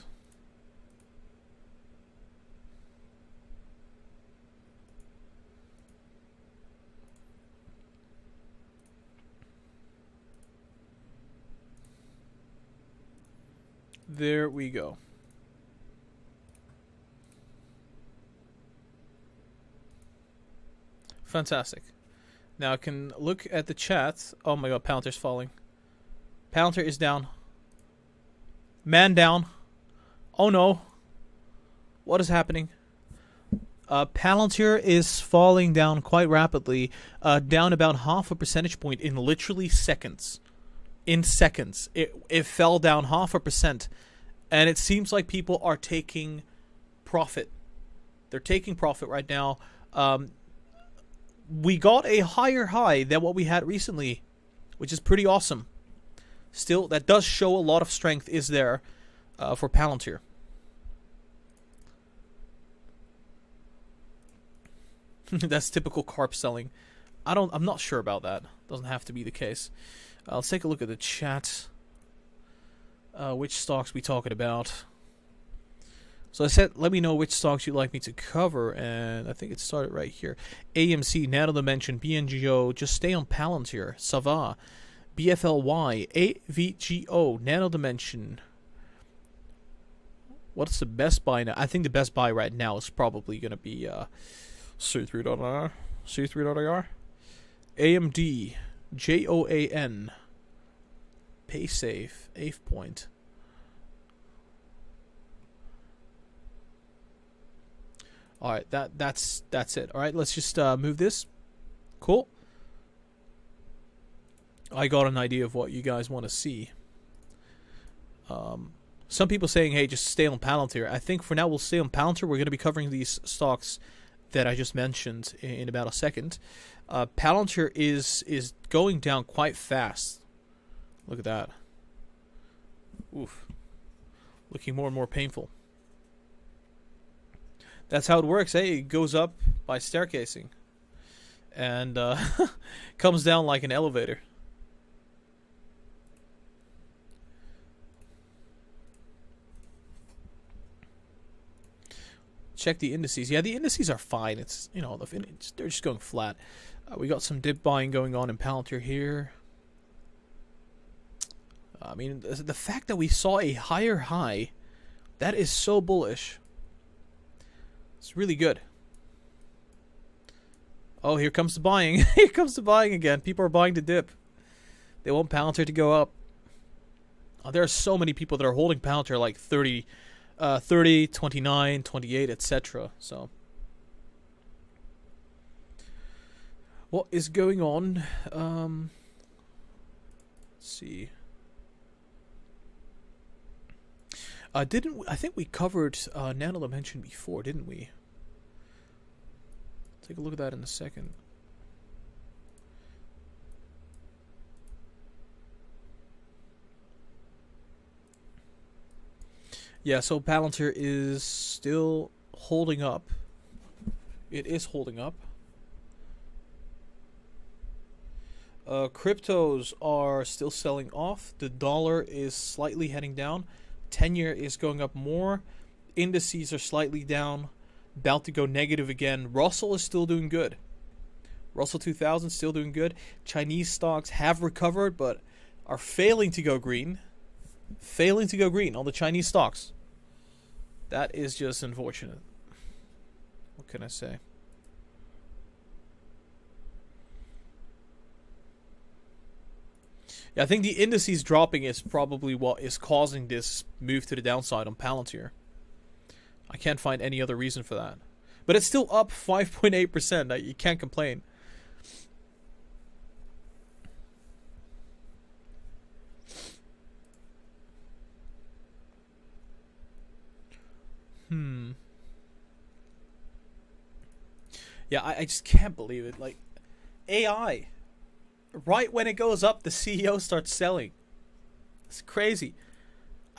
There we go. Fantastic. Now I can look at the chat. Oh my god, Palantir's falling. Palantir is down. Man down. Oh no. What is happening? Palantir is falling down quite rapidly. Down about half a percentage point in literally seconds. In seconds. It fell down 0.5%. And it seems like people are taking profit. They're taking profit right now. We got a higher high than what we had recently, which is pretty awesome. Still, that does show a lot of strength is there for Palantir. That's typical carp selling. I'm not sure about that. Doesn't have to be the case. Let's take a look at the chat. Which stocks we talking about? So I said, let me know which stocks you'd like me to cover, and I think it started right here. AMC, Nano Dimension, BNGO, just stay on Palantir, Sava, BFLY, AVGO, Nano Dimension. What's the best buy now? I think the best buy right now is probably going to be C3.IR, C3.IR, AMD, JOAN, PaySafe, AvePoint. All right, that's it. All right, let's just move this. Cool. I got an idea of what you guys want to see. Some people saying, hey, just stay on Palantir. I think for now we'll stay on Palantir. We're going to be covering these stocks that I just mentioned in about a second. Palantir is going down quite fast. Look at that. Oof. Looking more and more painful. That's how it works, eh? It goes up by staircasing. And comes down like an elevator. Check the indices. Yeah, the indices are fine. It's, you know, they're just going flat. We got some dip buying going on in Palantir here. I mean, the fact that we saw a higher high, that is so bullish. It's really good. Oh, here comes the buying. Here comes the buying again. People are buying the dip. They want Palantir to go up. Oh, there are so many people that are holding Palantir like 30, 29, 28, etc. So, what is going on? Let's see. I think we covered Nano Dimension before, didn't we? Take a look at that in a second. Yeah, so Palantir is still holding up. It is holding up. Cryptos are still selling off. The dollar is slightly heading down. 10-year is going up more. Indices are slightly down. About to go negative again. Russell is still doing good. Russell 2000 still doing good. Chinese stocks have recovered, but are failing to go green. Failing to go green on the Chinese stocks. That is just unfortunate. What can I say? Yeah, I think the indices dropping is probably what is causing this move to the downside on Palantir. I can't find any other reason for that. But it's still up 5.8%. You can't complain. Yeah, I just can't believe it. Like, AI. Right when it goes up, the CEO starts selling. It's crazy.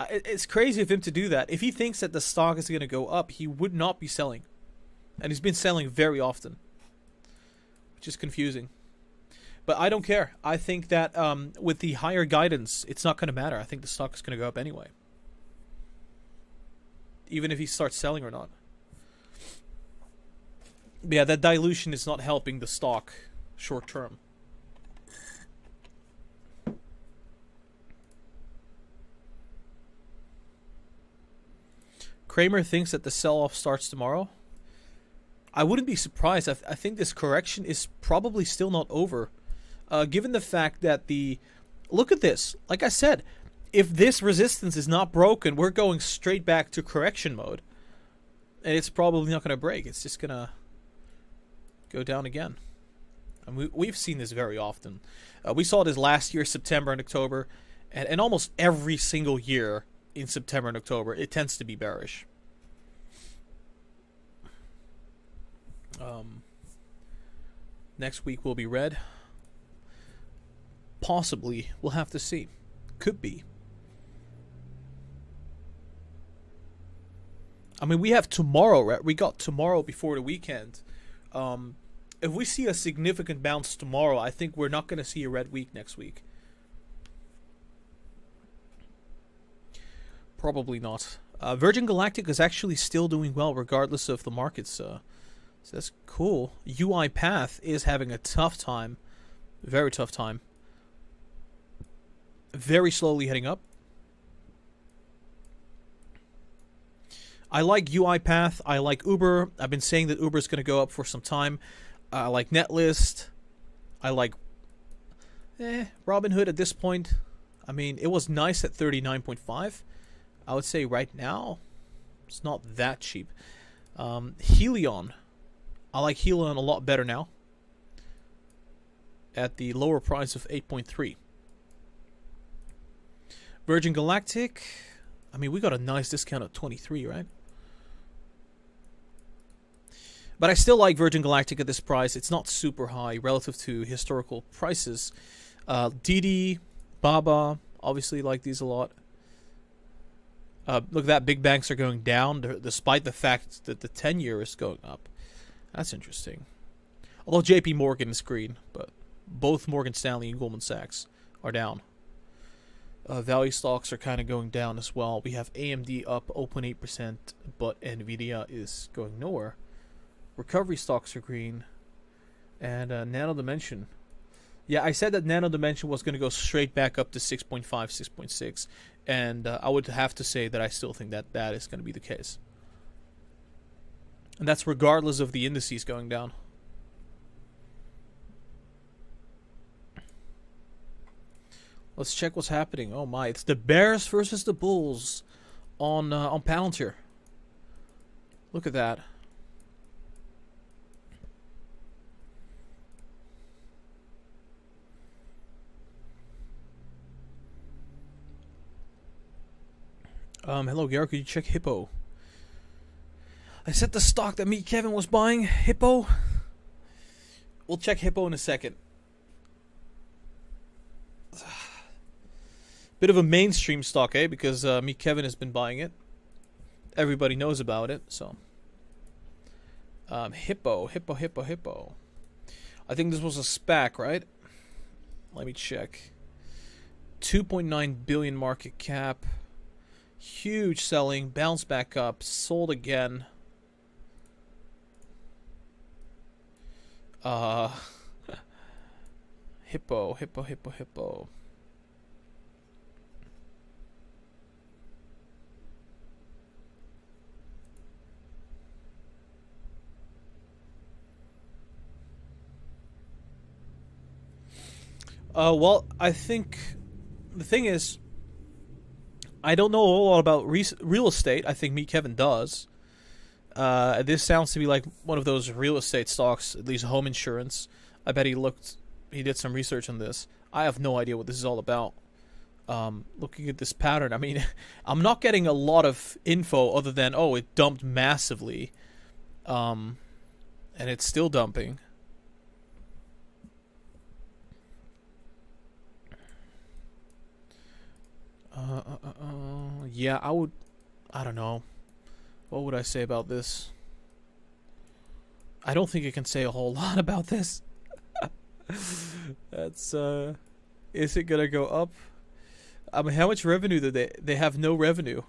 It's crazy of him to do that. If he thinks that the stock is going to go up, he would not be selling. And he's been selling very often. Which is confusing. But I don't care. I think that with the higher guidance, it's not going to matter. I think the stock is going to go up anyway. Even if he starts selling or not. But yeah, that dilution is not helping the stock short term. Kramer thinks that the sell-off starts tomorrow. I wouldn't be surprised. I think this correction is probably still not over. Given the fact that look at this. Like I said, if this resistance is not broken, we're going straight back to correction mode. And it's probably not going to break. It's just going to go down again. And we've seen this very often. We saw this last year, September and October. And almost every single year in September and October, it tends to be bearish. Next week will be red. Possibly. We'll have to see. Could be. I mean, we have tomorrow, right? We got tomorrow before the weekend. if we see a significant bounce tomorrow, I think we're not going to see a red week next week. Probably not. Virgin Galactic is actually still doing well regardless of the markets. So that's cool. UiPath is having a tough time. Very tough time. Very slowly heading up. I like UiPath. I like Uber. I've been saying that Uber is going to go up for some time. I like Netlist. I like Robinhood at this point. I mean, it was nice at 39.5. I would say right now, it's not that cheap. Helion. I like Helion a lot better now. At the lower price of 8.3. Virgin Galactic. I mean, we got a nice discount at 23, right? But I still like Virgin Galactic at this price. It's not super high relative to historical prices. DIDI, Baba, obviously like these a lot. Look at that, big banks are going down despite the fact that the 10-year is going up. That's interesting. Although JP Morgan is green, but both Morgan Stanley and Goldman Sachs are down. Value stocks are kind of going down as well. We have AMD up 0.8%, but Nvidia is going nowhere. Recovery stocks are green. And Nano Dimension. Yeah, I said that Nano Dimension was going to go straight back up to 6.5, 6.6. And I would have to say that I still think that that is going to be the case. And that's regardless of the indices going down. Let's check what's happening. Oh my, it's the Bears versus the Bulls on Palantir. Look at that. Hello Gara, could you check Hippo? I set the stock that me Kevin was buying. Hippo. We'll check Hippo in a second. Bit of a mainstream stock, eh? Because me Kevin has been buying it. Everybody knows about it, so. Hippo. I think this was a SPAC, right? Let me check. 2.9 billion market cap. Huge selling, bounced back up, sold again. Hippo. Well, I think the thing is, I don't know a whole lot about real estate. I think me Kevin does. This sounds to be like one of those real estate stocks, at least home insurance. I bet he did some research on this. I have no idea what this is all about. Looking at this pattern, I mean, I'm not getting a lot of info other than, oh, it dumped massively. And it's still dumping. Yeah, I don't know. What would I say about this? I don't think I can say a whole lot about this. That's, is it gonna go up? I mean, how much revenue do they have? No revenue.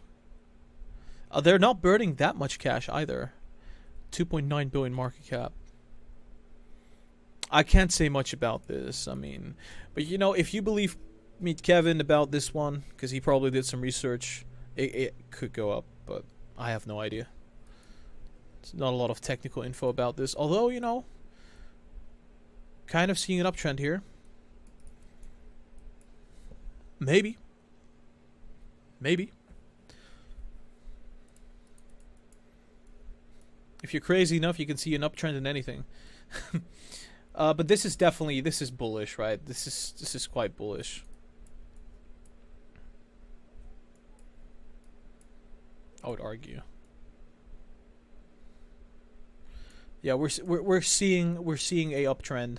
They're not burning that much cash either. 2.9 billion market cap. I can't say much about this. I mean, but you know, if you believe meet Kevin about this one, because he probably did some research, it could go up, but I have no idea. There's not a lot of technical info about this, although, you know, kind of seeing an uptrend here. Maybe. If you're crazy enough, you can see an uptrend in anything. But this is bullish, right? This is quite bullish. I would argue. Yeah, we're seeing a uptrend.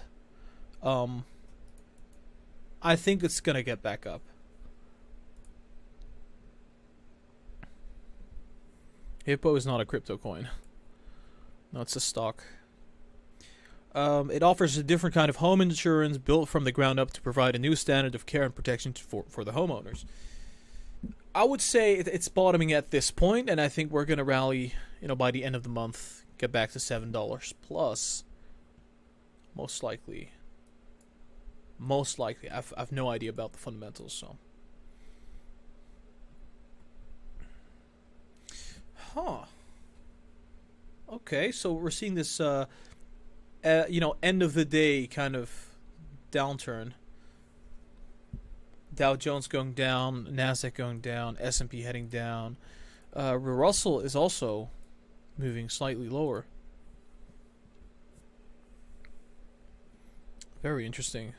I think it's gonna get back up. Hippo is not a crypto coin. No, it's a stock. It offers a different kind of home insurance built from the ground up to provide a new standard of care and protection for the homeowners. I would say it's bottoming at this point, and I think we're going to rally, by the end of the month, get back to $7 plus. Most likely. I've no idea about the fundamentals, so. Okay, so we're seeing this, end of the day kind of downturn. Dow Jones going down, Nasdaq going down, S&P heading down. Russell is also moving slightly lower. Very interesting.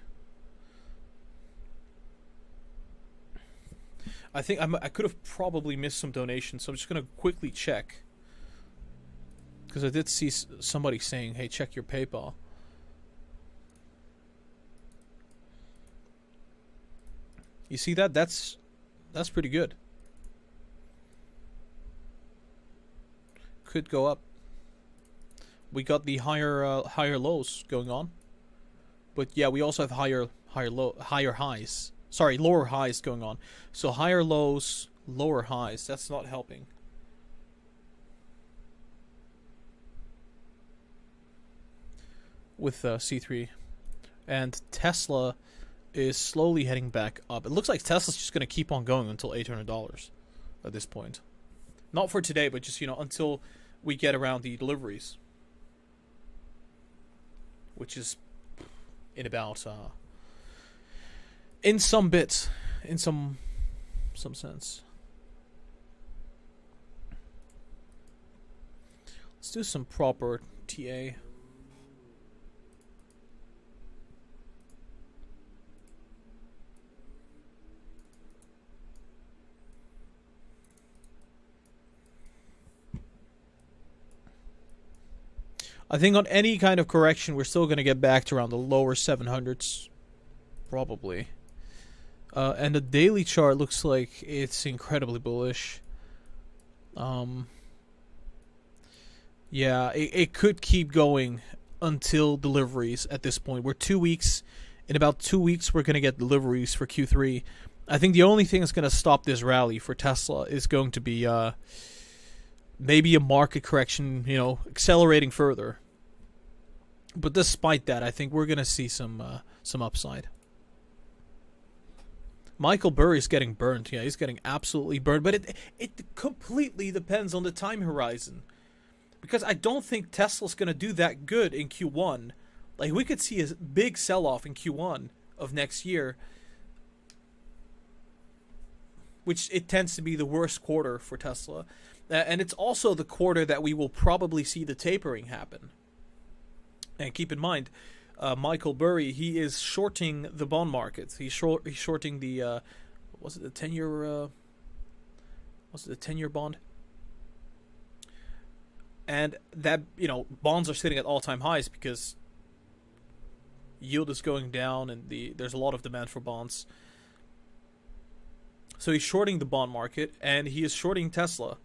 I think I could have probably missed some donations, so I'm just going to quickly check. Because I did see somebody saying, hey, check your PayPal. You see that? That's pretty good. Could go up. We got the higher lows going on. But yeah, we also have higher highs. Sorry, lower highs going on. So higher lows, lower highs. That's not helping. With C3. And Tesla is slowly heading back up. It looks like Tesla's just going to keep on going until $800 at this point. Not for today, but just, until we get around the deliveries. Which is in about, in some bits, in some sense. Let's do some proper TA. I think on any kind of correction, we're still going to get back to around the lower 700s. Probably. And the daily chart looks like it's incredibly bullish. Yeah, it could keep going until deliveries at this point. We're 2 weeks. In about 2 weeks, we're going to get deliveries for Q3. I think the only thing that's going to stop this rally for Tesla is going to be maybe a market correction, accelerating further. But despite that, I think we're going to see some upside. Michael Burry's getting burned. Yeah, he's getting absolutely burned. But it completely depends on the time horizon. Because I don't think Tesla's going to do that good in Q1. Like, we could see a big sell-off in Q1 of next year. Which it tends to be the worst quarter for Tesla. And it's also the quarter that we will probably see the tapering happen. And keep in mind, Michael Burry, he is shorting the bond market. He's shorting the, was it the 10-year, was it the 10-year bond? And that, bonds are sitting at all-time highs because yield is going down and there's a lot of demand for bonds. So he's shorting the bond market and he is shorting Tesla.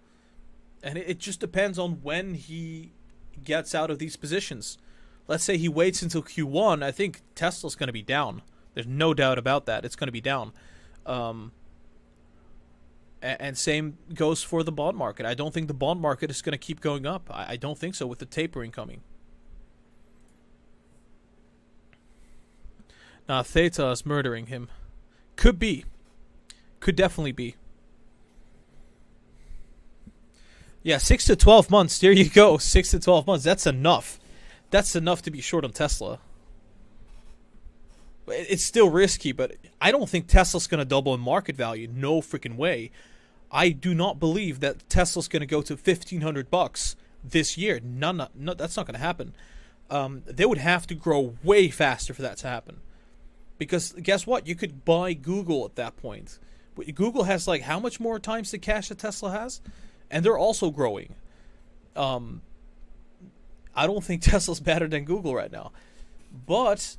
And it just depends on when he gets out of these positions. Let's say he waits until Q1. I think Tesla's going to be down. There's no doubt about that. It's going to be down. And same goes for the bond market. I don't think the bond market is going to keep going up. I don't think so with the tapering coming. Now, Theta is murdering him. Could be. Could definitely be. Yeah, 6 to 12 months. There you go. 6 to 12 months. That's enough. That's enough to be short on Tesla. It's still risky, but I don't think Tesla's going to double in market value. No freaking way. I do not believe that Tesla's going to go to $1,500 this year. No, that's not going to happen. They would have to grow way faster for that to happen. Because guess what? You could buy Google at that point. Google has like how much more times the cash that Tesla has? And they're also growing. I don't think Tesla's better than Google right now. But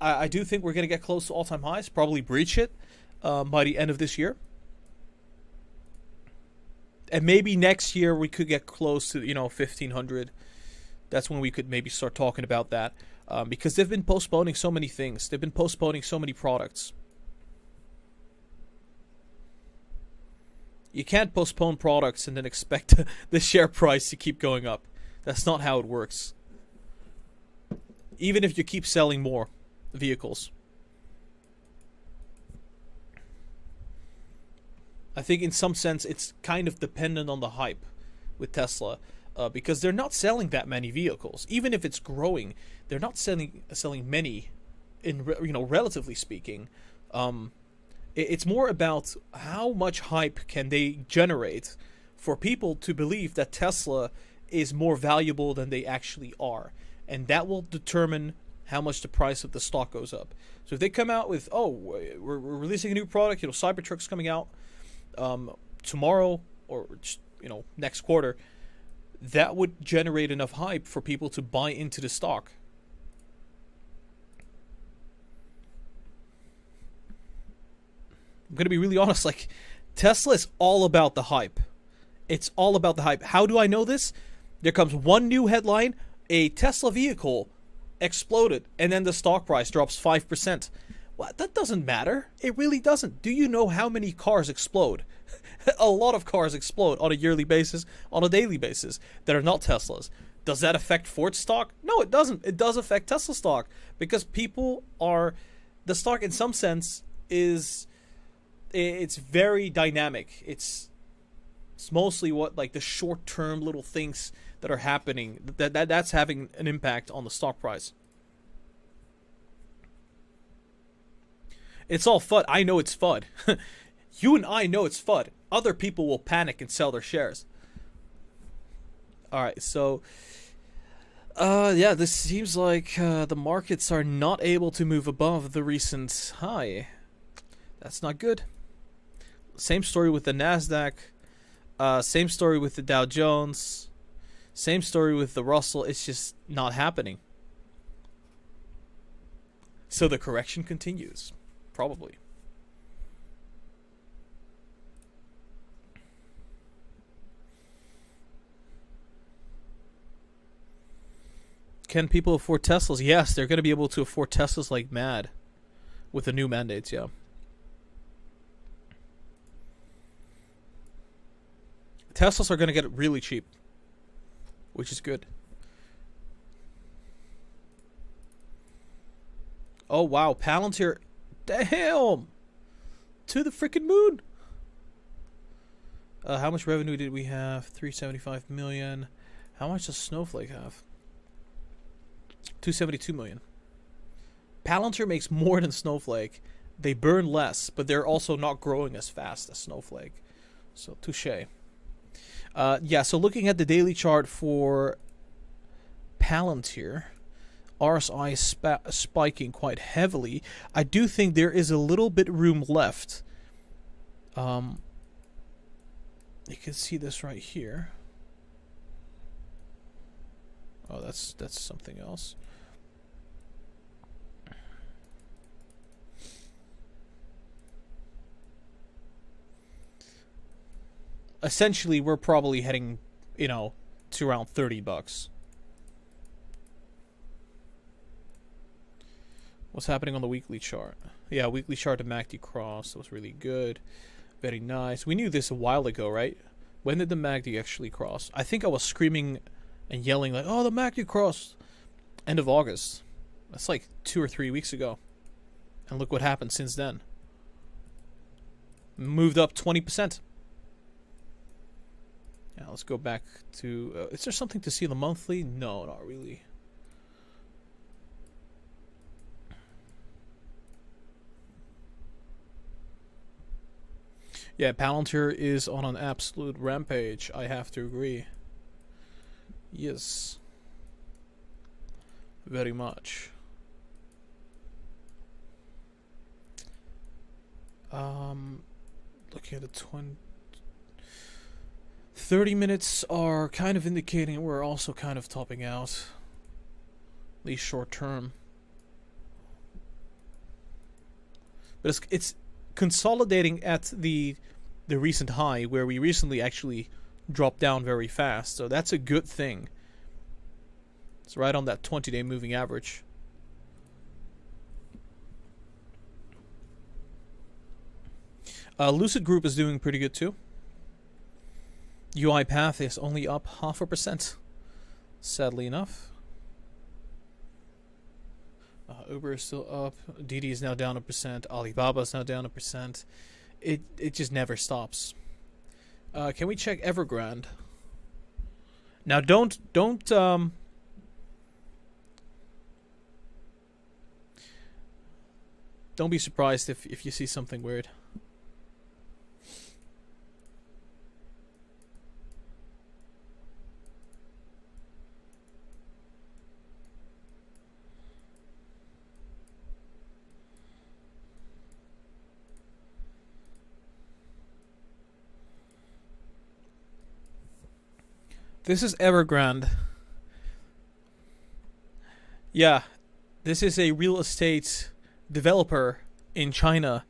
I do think we're going to get close to all-time highs. Probably breach it by the end of this year. And maybe next year we could get close to, 1,500. That's when we could maybe start talking about that. because they've been postponing so many things. They've been postponing so many products. You can't postpone products and then expect the share price to keep going up. That's not how it works. Even if you keep selling more vehicles. I think in some sense it's kind of dependent on the hype with Tesla. Because they're not selling that many vehicles. Even if it's growing, they're not selling many, relatively speaking. It's more about how much hype can they generate for people to believe that Tesla is more valuable than they actually are. And that will determine how much the price of the stock goes up. So if they come out with, we're releasing a new product, Cybertruck's coming out tomorrow or next quarter, that would generate enough hype for people to buy into the stock. I'm going to be really honest, Tesla is all about the hype. It's all about the hype. How do I know this? There comes one new headline, a Tesla vehicle exploded, and then the stock price drops 5%. Well, that doesn't matter. It really doesn't. Do you know how many cars explode? A lot of cars explode on a yearly basis, on a daily basis, that are not Teslas. Does that affect Ford stock? No, it doesn't. It does affect Tesla stock, because the stock in some sense it's very dynamic. It's mostly the short-term little things that are happening that's having an impact on the stock price. It's all FUD. I know it's FUD. You and I know it's FUD. Other people will panic and sell their shares. Alright, so this seems like the markets are not able to move above the recent high. That's not good. Same story with the Nasdaq. Same story with the Dow Jones. Same story with the Russell. It's just not happening. So the correction continues. Probably. Can people afford Teslas? Yes, they're going to be able to afford Teslas like mad with the new mandates, yeah. Teslas are going to get really cheap, which is good. Oh, wow. Palantir. Damn! To the freaking moon! How much revenue did we have? 375 million. How much does Snowflake have? 272 million. Palantir makes more than Snowflake. They burn less, but they're also not growing as fast as Snowflake. So, touche. So looking at the daily chart for Palantir, RSI spiking quite heavily. I do think there is a little bit room left. You can see this right here. Oh, that's something else. Essentially, we're probably heading, to around $30. What's happening on the weekly chart? Yeah, weekly chart of MACD cross. That was really good. Very nice. We knew this a while ago, right? When did the MACD actually cross? I think I was screaming and yelling oh, the MACD crossed. End of August. That's 2 or 3 weeks ago. And look what happened since then. Moved up 20%. Yeah, let's go back to... is there something to see in the monthly? No, not really. Yeah, Palantir is on an absolute rampage. I have to agree. Yes. Very much. Looking at the 30 minutes are kind of indicating we're also kind of topping out. At least short term. But it's consolidating at the recent high where we recently actually dropped down very fast. So that's a good thing. It's right on that 20-day moving average. Lucid Group is doing pretty good too. UiPath is only up 0.5%, sadly enough. Uber is still up. DIDI is now down 1%. Alibaba is now down 1%. It just never stops. Can we check Evergrande? Now don't be surprised if you see something weird. This is Evergrande. Yeah, this is a real estate developer in China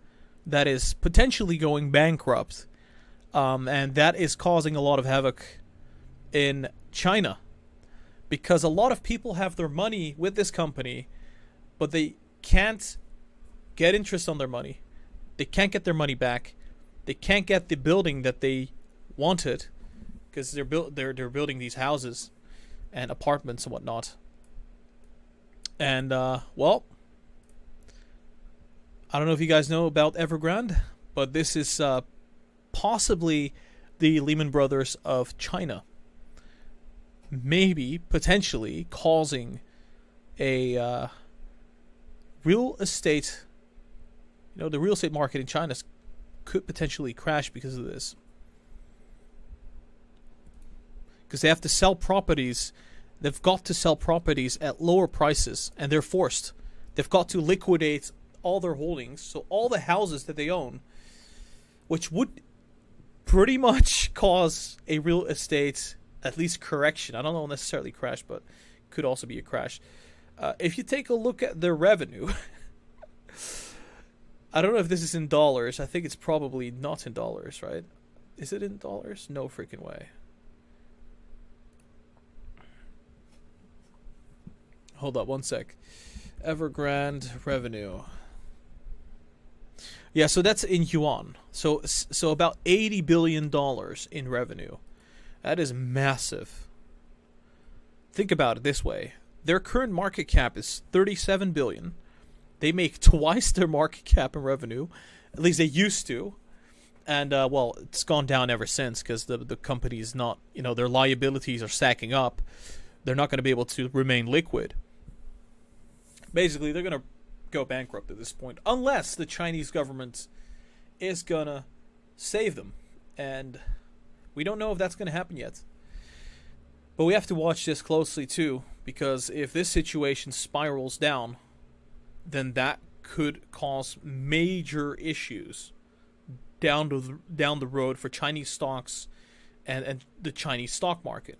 that is potentially going bankrupt, and that is causing a lot of havoc in China because a lot of people have their money with this company, but they can't get interest on their money. They can't get their money back. They can't get the building that they wanted because they're building these houses and apartments and whatnot. And well, I don't know if you guys know about Evergrande, but this is possibly the Lehman Brothers of China. Maybe, potentially, causing a real estate, the real estate market in China could potentially crash because of this. Because they have to sell properties. They've got to sell properties at lower prices, and they're forced. They've got to liquidate all their holdings, so all the houses that they own, which would pretty much cause a real estate, at least correction. I don't know necessarily crash, but could also be a crash. If you take a look at their revenue, I don't know if this is in dollars. I think it's probably not in dollars, right? Is it in dollars? No freaking way. Hold up one sec. Evergrande revenue. Yeah, so that's in yuan. So about $80 billion in revenue. That is massive. Think about it this way. Their current market cap is $37 billion. They make twice their market cap in revenue. At least they used to. And, well, it's gone down ever since because the company is not, their liabilities are stacking up. They're not going to be able to remain liquid. Basically, they're going to go bankrupt at this point, unless the Chinese government is going to save them. And we don't know if that's going to happen yet. But we have to watch this closely, too, because if this situation spirals down, then that could cause major issues down the road for Chinese stocks and the Chinese stock market.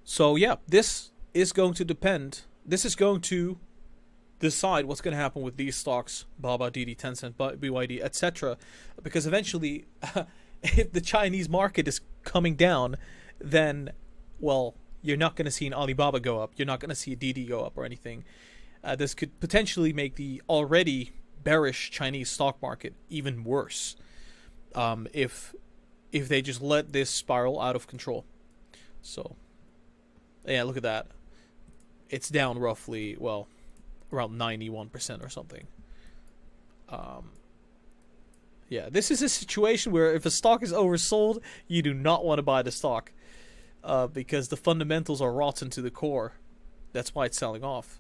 So yeah, this is going to depend. This is going to decide what's going to happen with these stocks, Baba, DIDI, Tencent, BYD, etc. Because eventually, if the Chinese market is coming down, then, well, you're not going to see an Alibaba go up. You're not going to see a DIDI go up or anything. This could potentially make the already bearish Chinese stock market even worse if they just let this spiral out of control. So, yeah, look at that. It's down roughly, well, around 91% or something. Yeah, this is a situation where if a stock is oversold, you do not want to buy the stock because the fundamentals are rotten to the core. That's why it's selling off.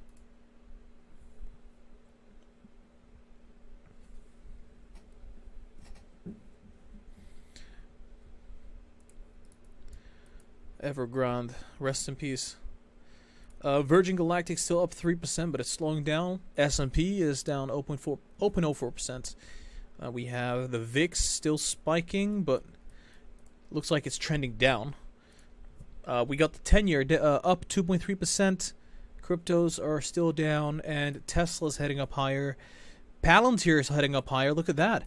Evergrande, rest in peace. Virgin Galactic still up 3%, but it's slowing down. S&P is down 0.04%. We have the VIX still spiking, but looks like it's trending down. We got the 10-year up 2.3%. Cryptos are still down, and Tesla's heading up higher. Palantir is heading up higher. Look at that.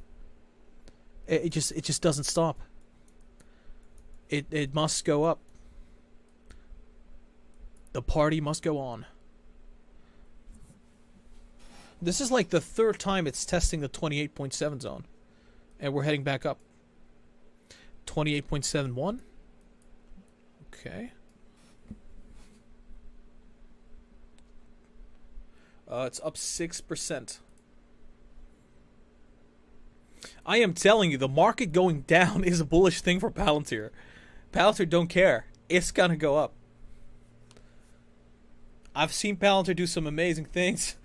It just doesn't stop. It must go up. The party must go on. This is like the third time it's testing the 28.7 zone. And we're heading back up. 28.71. Okay. It's up 6%. I am telling you, the market going down is a bullish thing for Palantir. Palantir don't care. It's gonna go up. I've seen Palantir do some amazing things.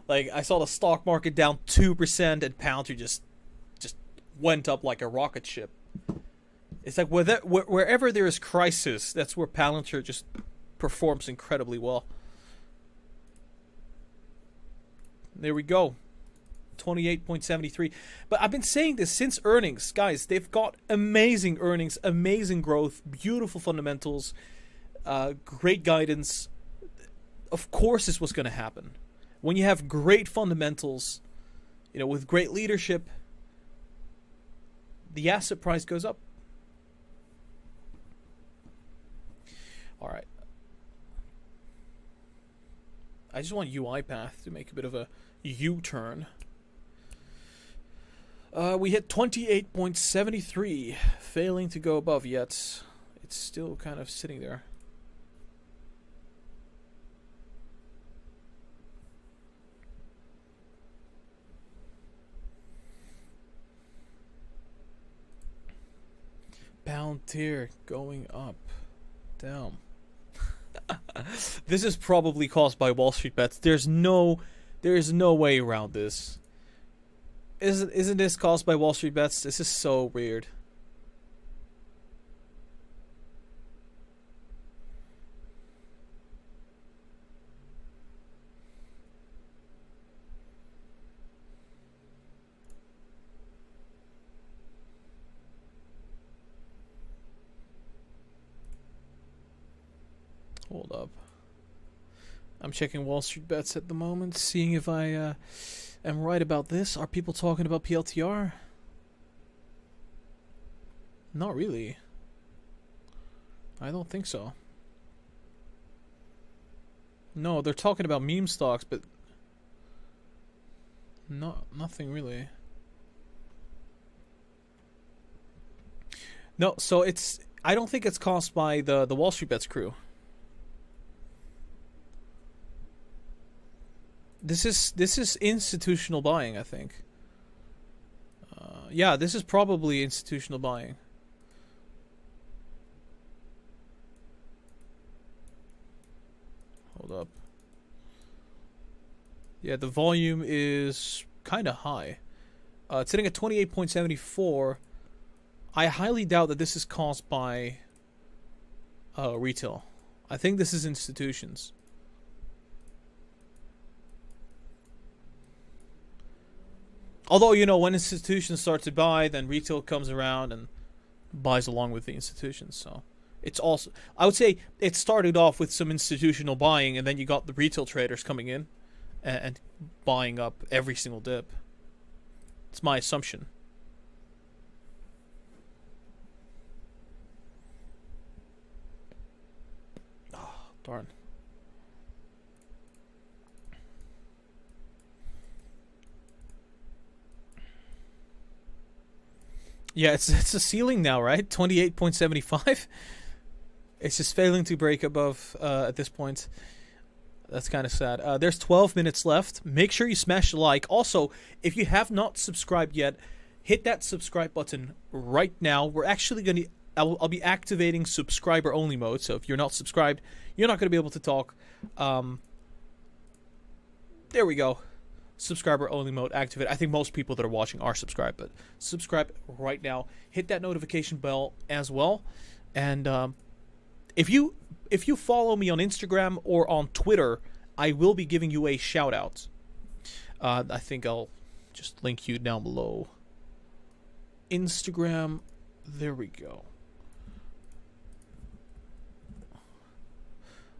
Like, I saw the stock market down 2% and Palantir just went up like a rocket ship. It's like wherever there is crisis, that's where Palantir just performs incredibly well. There we go. 28.73. But I've been saying this since earnings. Guys, they've got amazing earnings, amazing growth, beautiful fundamentals, great guidance. Of course this was going to happen. When you have great fundamentals, you know, with great leadership, the asset price goes up. All right. I just want UiPath to make a bit of a U-turn. We hit 28.73, failing to go above yet. It's still kind of sitting there. Palantir going up. Damn. This is probably caused by Wall Street bets. There is no way around this. Isn't this caused by Wall Street bets? This is so weird. Hold up. I'm checking Wall Street bets at the moment, seeing if I am right about this. Are people talking about PLTR? Not really. I don't think so. No, they're talking about meme stocks, but nothing really. No, so I don't think it's caused by the Wall Street bets crew. This is institutional buying, I think. Yeah, this is probably institutional buying. Hold up. Yeah, the volume is kind of high. It's sitting at 28.74. I highly doubt that this is caused by retail. I think this is institutions. Although, you know, when institutions start to buy, then retail comes around and buys along with the institutions. So it's also, I would say it started off with some institutional buying, and then you got the retail traders coming in and buying up every single dip. It's my assumption. Oh, darn. Yeah, it's a ceiling now, right? 28.75. It's just failing to break above at this point. That's kind of sad. There's 12 minutes left. Make sure you smash the like. Also, if you have not subscribed yet, hit that subscribe button right now. We're actually going to... I'll be activating subscriber only mode. So if you're not subscribed, you're not going to be able to talk. There we go. Subscriber only mode activate. I think most people that are watching are subscribed, but subscribe right now. Hit that notification bell as well. And if you follow me on Instagram or on Twitter, I will be giving you a shout out. I think I'll just link you down below. Instagram. There we go.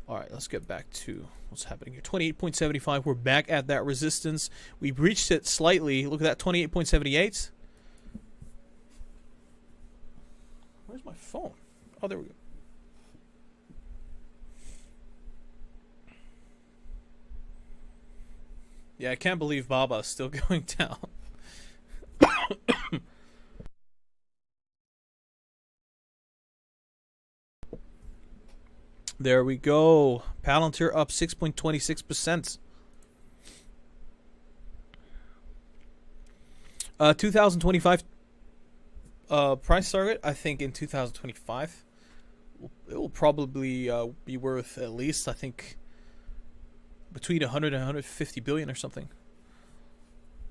All right, let's get back to what's happening here. 28.75. We're back at that resistance. We've reached it slightly. Look at that, 28.78. Where's my phone? Oh, there we go. Yeah, I can't believe Baba's still going down. There we go. Palantir up 6.26%. 2025 price target, I think in 2025, it will probably be worth at least, I think, between 100 and 150 billion or something.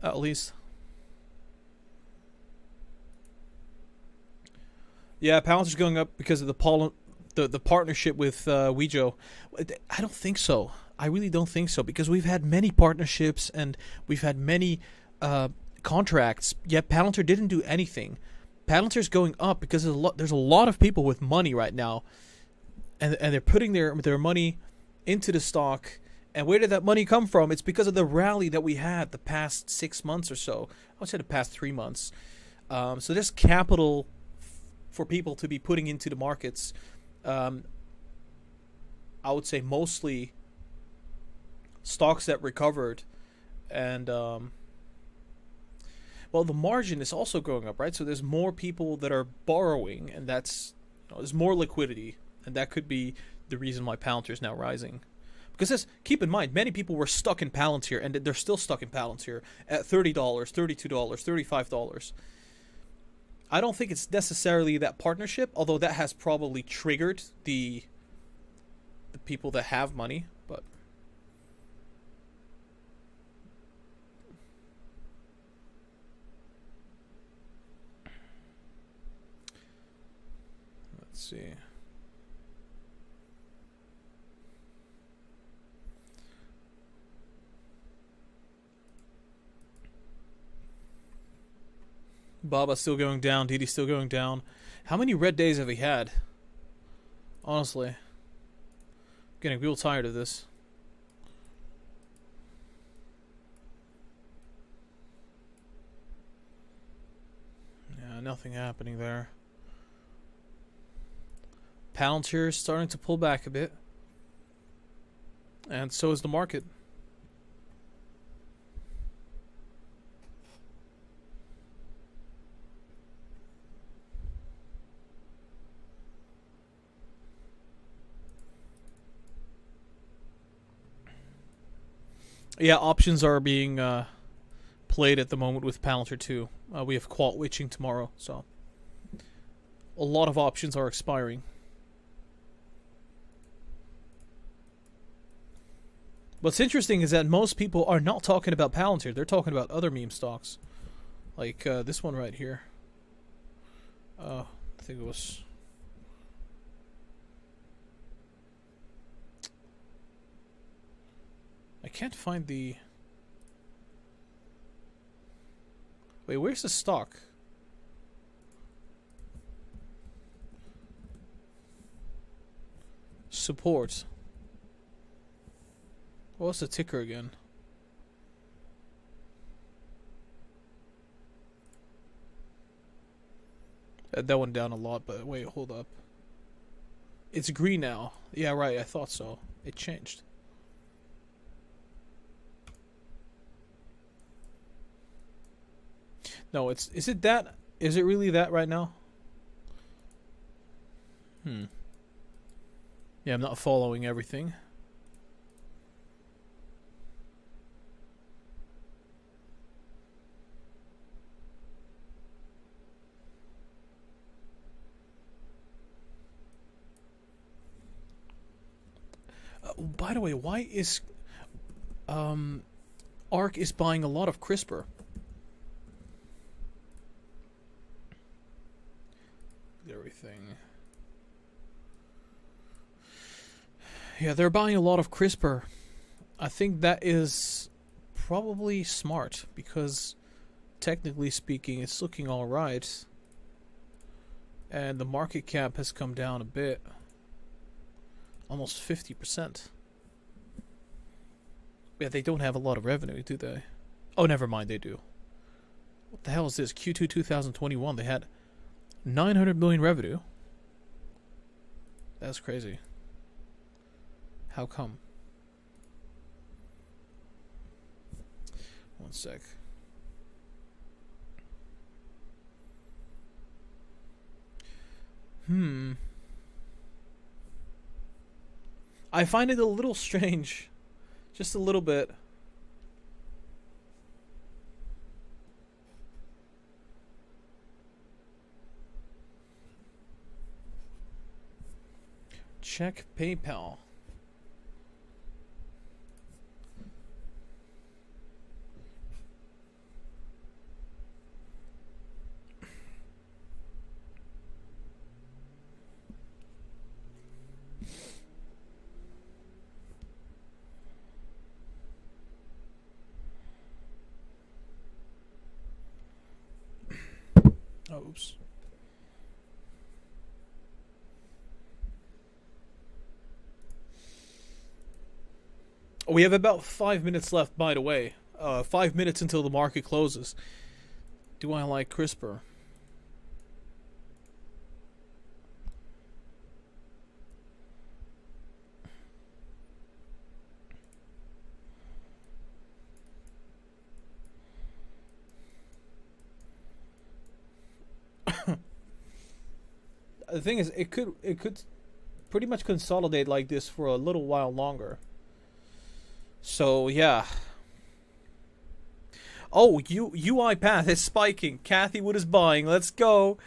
At least. Yeah, Palantir's going up because of the partnership with Wejo. I don't think so. I really don't think so, because we've had many partnerships and we've had many contracts, yet Palantir didn't do anything. Palantir's going up because there's a lot of people with money right now, and they're putting their money into the stock. And where did that money come from? It's because of the rally that we had the past 6 months or so. I would say the past 3 months. So there's capital for people to be putting into the markets. I would say mostly stocks that recovered, and well, the margin is also going up, right? So there's more people that are borrowing, and that's, there's more liquidity, and that could be the reason why Palantir is now rising. Because keep in mind, many people were stuck in Palantir, and they're still stuck in Palantir at $30, $32, $35. I don't think it's necessarily that partnership, although that has probably triggered the people that have money, but let's see. Baba's still going down. DIDI's still going down. How many red days have he had? Honestly. Getting real tired of this. Yeah, nothing happening there. Palantir is starting to pull back a bit. And so is the market. Yeah, options are being played at the moment with Palantir 2. We have quant witching tomorrow, so a lot of options are expiring. What's interesting is that most people are not talking about Palantir. They're talking about other meme stocks. Like this one right here. I think it was... I can't find the... Wait, where's the stock? Support. What's the ticker again? That went down a lot, but wait, hold up. It's green now. Yeah, right, I thought so. It changed. No, is it that? Is it really that right now? Yeah, I'm not following everything. By the way, why is ARK is buying a lot of CRISPR? Everything. Yeah, they're buying a lot of CRISPR. I think that is probably smart, because technically speaking, it's looking all right, and the market cap has come down a bit, almost 50%. Yeah, they don't have a lot of revenue, do they? Oh, never mind, they do. What the hell is this? Q2 2021, they had 900 million revenue. That's crazy. How come? One sec. I find it a little strange. Just a little bit. Check PayPal. Oops. We have about 5 minutes left, by the way. 5 minutes until the market closes. Do I like CRISPR? The thing is, it could pretty much consolidate like this for a little while longer. So yeah. Oh, UiPath is spiking. Kathy Wood is buying. Let's go.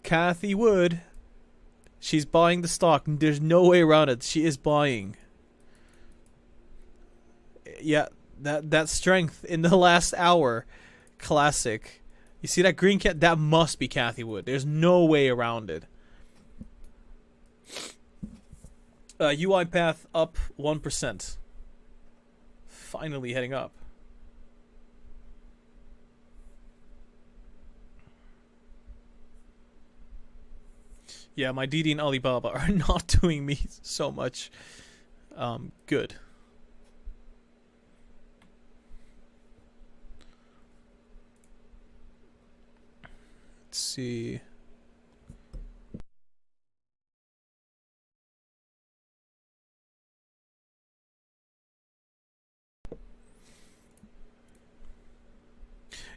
Kathy Wood. She's buying the stock. There's no way around it. She is buying. Yeah, that strength in the last hour. Classic. You see that green cat? That must be Kathy Wood. There's no way around it. UiPath up 1%. Finally heading up. Yeah, my DIDI and Alibaba are not doing me so much good. Let's see.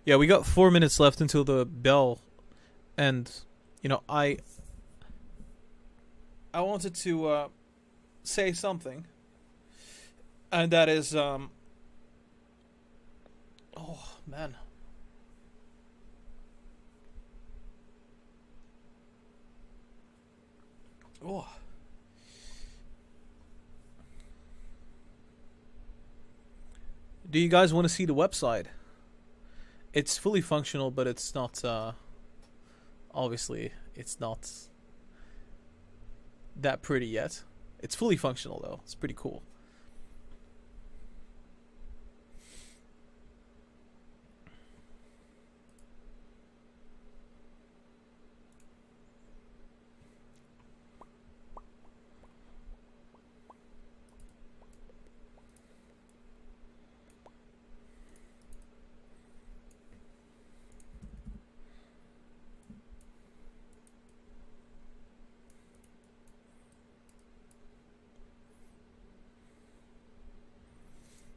Yeah, we got 4 minutes left until the bell, and you know, I wanted to say something, and that is oh man. Oh. Do you guys want to see the website? It's fully functional, but it's not, obviously, it's not that pretty yet. It's fully functional, though. It's pretty cool.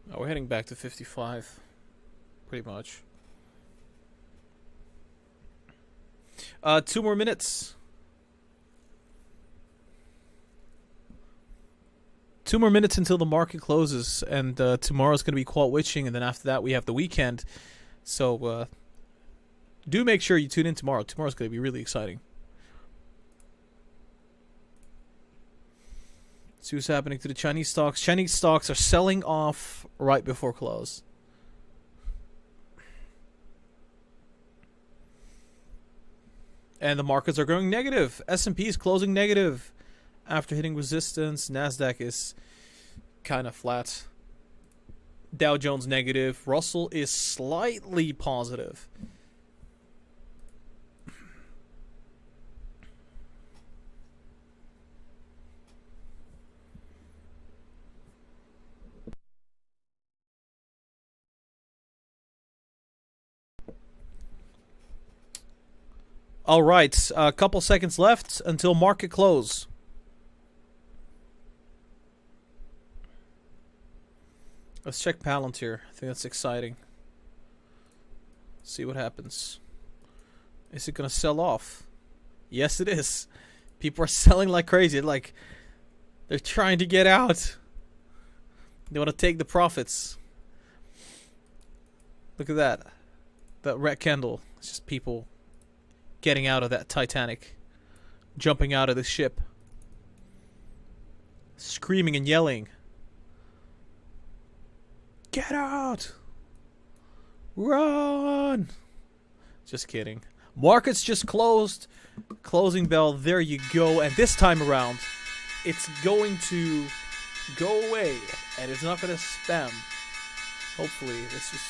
Oh, we're heading back to 55, pretty much. 2 more minutes. 2 more minutes until the market closes, and tomorrow's going to be quant witching, and then after that we have the weekend. So do make sure you tune in tomorrow. Tomorrow's going to be really exciting. See what's happening to the Chinese stocks. Chinese stocks are selling off right before close. And the markets are going negative. S&P is closing negative after hitting resistance. Nasdaq is kind of flat. Dow Jones negative. Russell is slightly positive. All right, a couple seconds left until market close. Let's check Palantir. I think that's exciting. See what happens. Is it gonna sell off? Yes, it is. People are selling like crazy. Like, they're trying to get out. They want to take the profits. Look at that. That red candle. It's just people getting out of that Titanic. Jumping out of the ship. Screaming and yelling. Get out! Run! Just kidding. Markets just closed. Closing bell. There you go. And this time around, it's going to go away. And it's not going to spam. Hopefully. This just...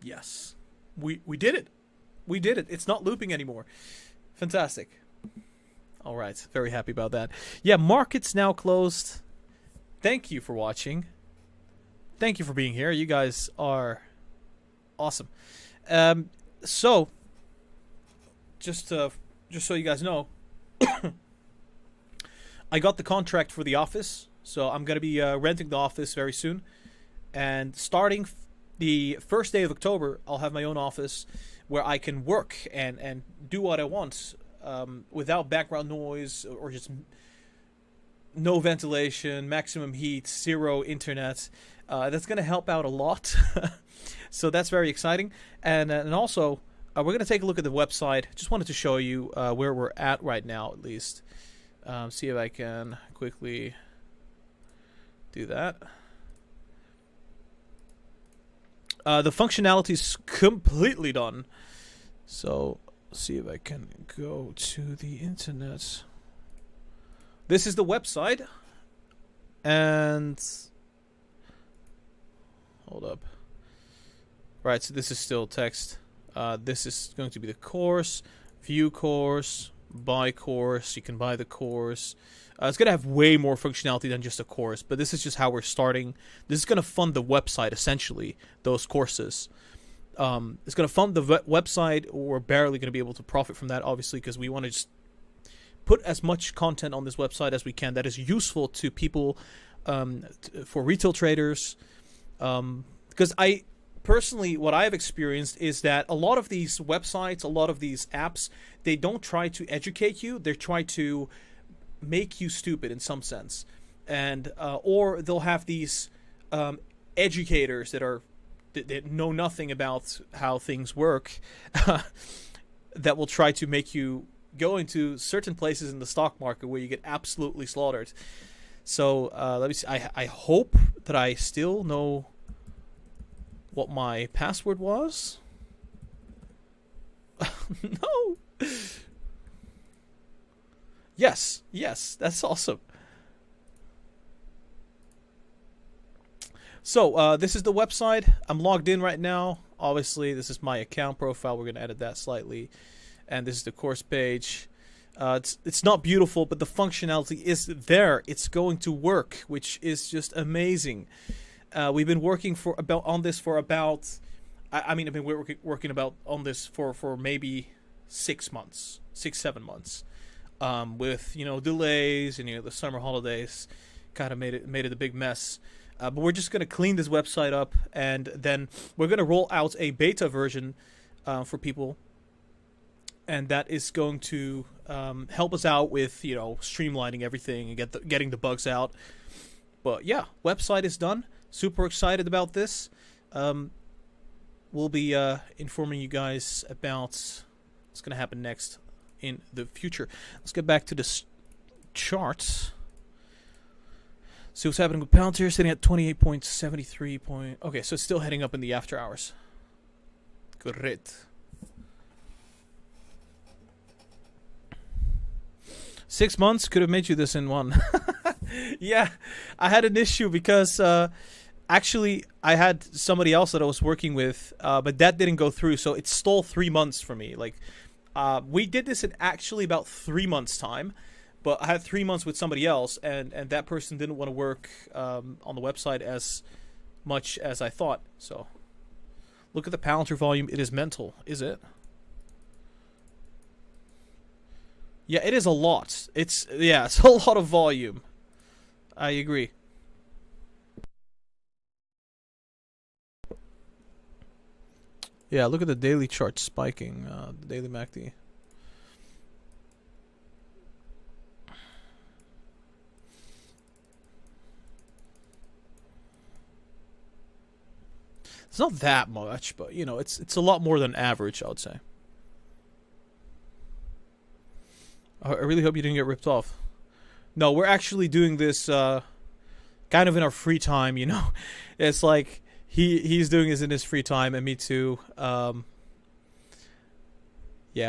Yes. We did it. We did it. It's not looping anymore. Fantastic. Alright. Very happy about that. Yeah, markets now closed. Thank you for watching. Thank you for being here. You guys are awesome. So, just so you guys know, I got the contract for the office. So I'm going to be renting the office very soon. And starting the first day of October, I'll have my own office where I can work and do what I want without background noise or just no ventilation, maximum heat, zero internet. That's going to help out a lot. So that's very exciting. And also, we're going to take a look at the website. Just wanted to show you where we're at right now, at least. See if I can quickly do that. The functionality is completely done. So, see if I can go to the internet. This is the website. And... hold up. Right, so this is still text. This is going to be the course. View course. Buy course. You can buy the course. It's going to have way more functionality than just a course, but this is just how we're starting. This is going to fund the website, essentially, those courses. It's going to fund the website. We're barely going to be able to profit from that, obviously, because we want to just put as much content on this website as we can that is useful to people, for retail traders. Because personally, what I've experienced is that a lot of these websites, a lot of these apps, they don't try to educate you. They try to make you stupid in some sense. And or they'll have these educators that know nothing about how things work that will try to make you go into certain places in the stock market where you get absolutely slaughtered. So let me see. I hope that I still know what my password was. No. Yes, that's awesome. So this is the website. I'm logged in right now. Obviously, this is my account profile. We're going to edit that slightly. And this is the course page. It's not beautiful, but the functionality is there. It's going to work, which is just amazing. We've been working on this for about I've been working on this for maybe 6 months, 7 months, with delays and the summer holidays, kind of made it a big mess. But we're just gonna clean this website up, and then we're gonna roll out a beta version for people, and that is going to help us out with streamlining everything and getting the bugs out. But yeah, website is done. Super excited about this. We'll be informing you guys about what's going to happen next in the future. Let's get back to the charts. See what's happening with Palantir, sitting at 28.73. Okay, so it's still heading up in the after hours. Great. 6 months could have made you this in one. Yeah, I had an issue because actually I had somebody else that I was working with, but that didn't go through, so it stole 3 months for me. Like, we did this in actually about 3 months' time, but I had 3 months with somebody else, and that person didn't want to work on the website as much as I thought. So, look at the Palantir volume. It is mental, is it? Yeah, it is a lot. It's a lot of volume. I agree. Yeah, look at the daily chart spiking. The daily MACD. It's not that much, but you know, it's a lot more than average, I would say. I really hope you didn't get ripped off. No, we're actually doing this kind of in our free time, you know. It's like he's doing this in his free time, and me too. Yeah,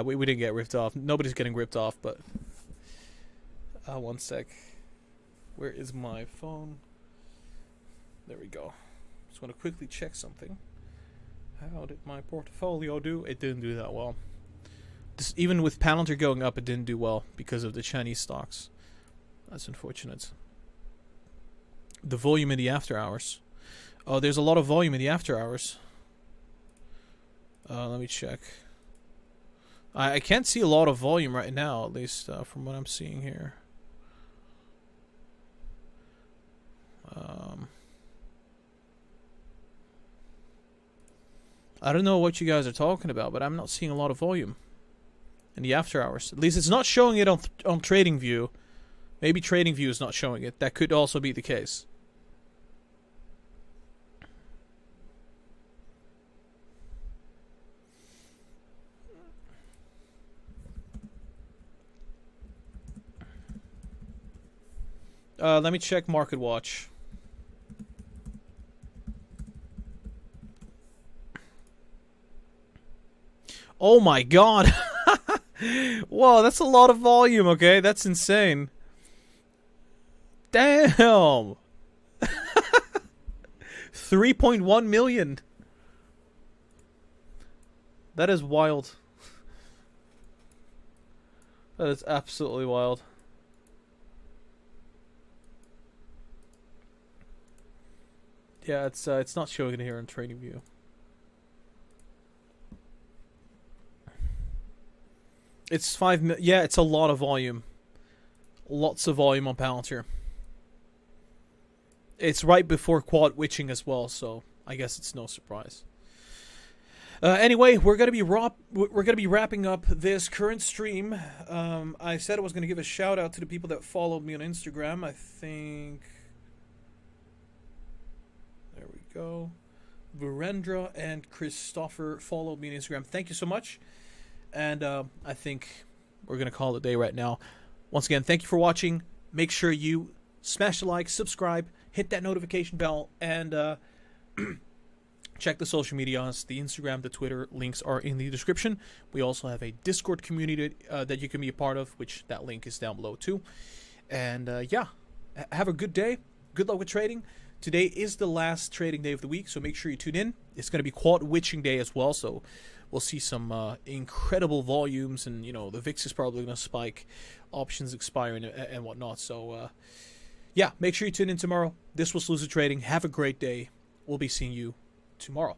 we didn't get ripped off. Nobody's getting ripped off, but one sec. Where is my phone? There we go. Just want to quickly check something. How did my portfolio do? It didn't do that well. Even with Palantir going up, it didn't do well because of the Chinese stocks. That's unfortunate. The volume in the after hours. Oh, there's a lot of volume in the after hours. Let me check. I can't see a lot of volume right now, at least from what I'm seeing here. I don't know what you guys are talking about, but I'm not seeing a lot of volume in the after hours. At least it's not showing it on TradingView. Maybe TradingView is not showing it. That could also be the case. Let me check Market Watch. Oh my god. Whoa, that's a lot of volume, okay? That's insane. Damn. 3.1 million. That is wild. That is absolutely wild. Yeah, it's not showing it here on TradingView. It's 5 mil. Yeah, it's a lot of volume. Lots of volume on Palantir. It's right before quad witching as well, so I guess it's no surprise. Anyway, we're gonna be wrapping up this current stream. I said I was gonna give a shout out to the people that followed me on Instagram. I think there we go. Virendra and Christopher followed me on Instagram. Thank you so much. And I think we're going to call it a day right now. Once again, thank you for watching. Make sure you smash the like, subscribe, hit that notification bell, and check the social medias. The Instagram, the Twitter links are in the description. We also have a Discord community that you can be a part of, which that link is down below too. And yeah, have a good day. Good luck with trading. Today is the last trading day of the week, so make sure you tune in. It's going to be quad witching day as well, so we'll see some incredible volumes, and you know the VIX is probably going to spike, options expire and whatnot. So yeah, make sure you tune in tomorrow. This was Lucid Trading. Have a great day. We'll be seeing you tomorrow.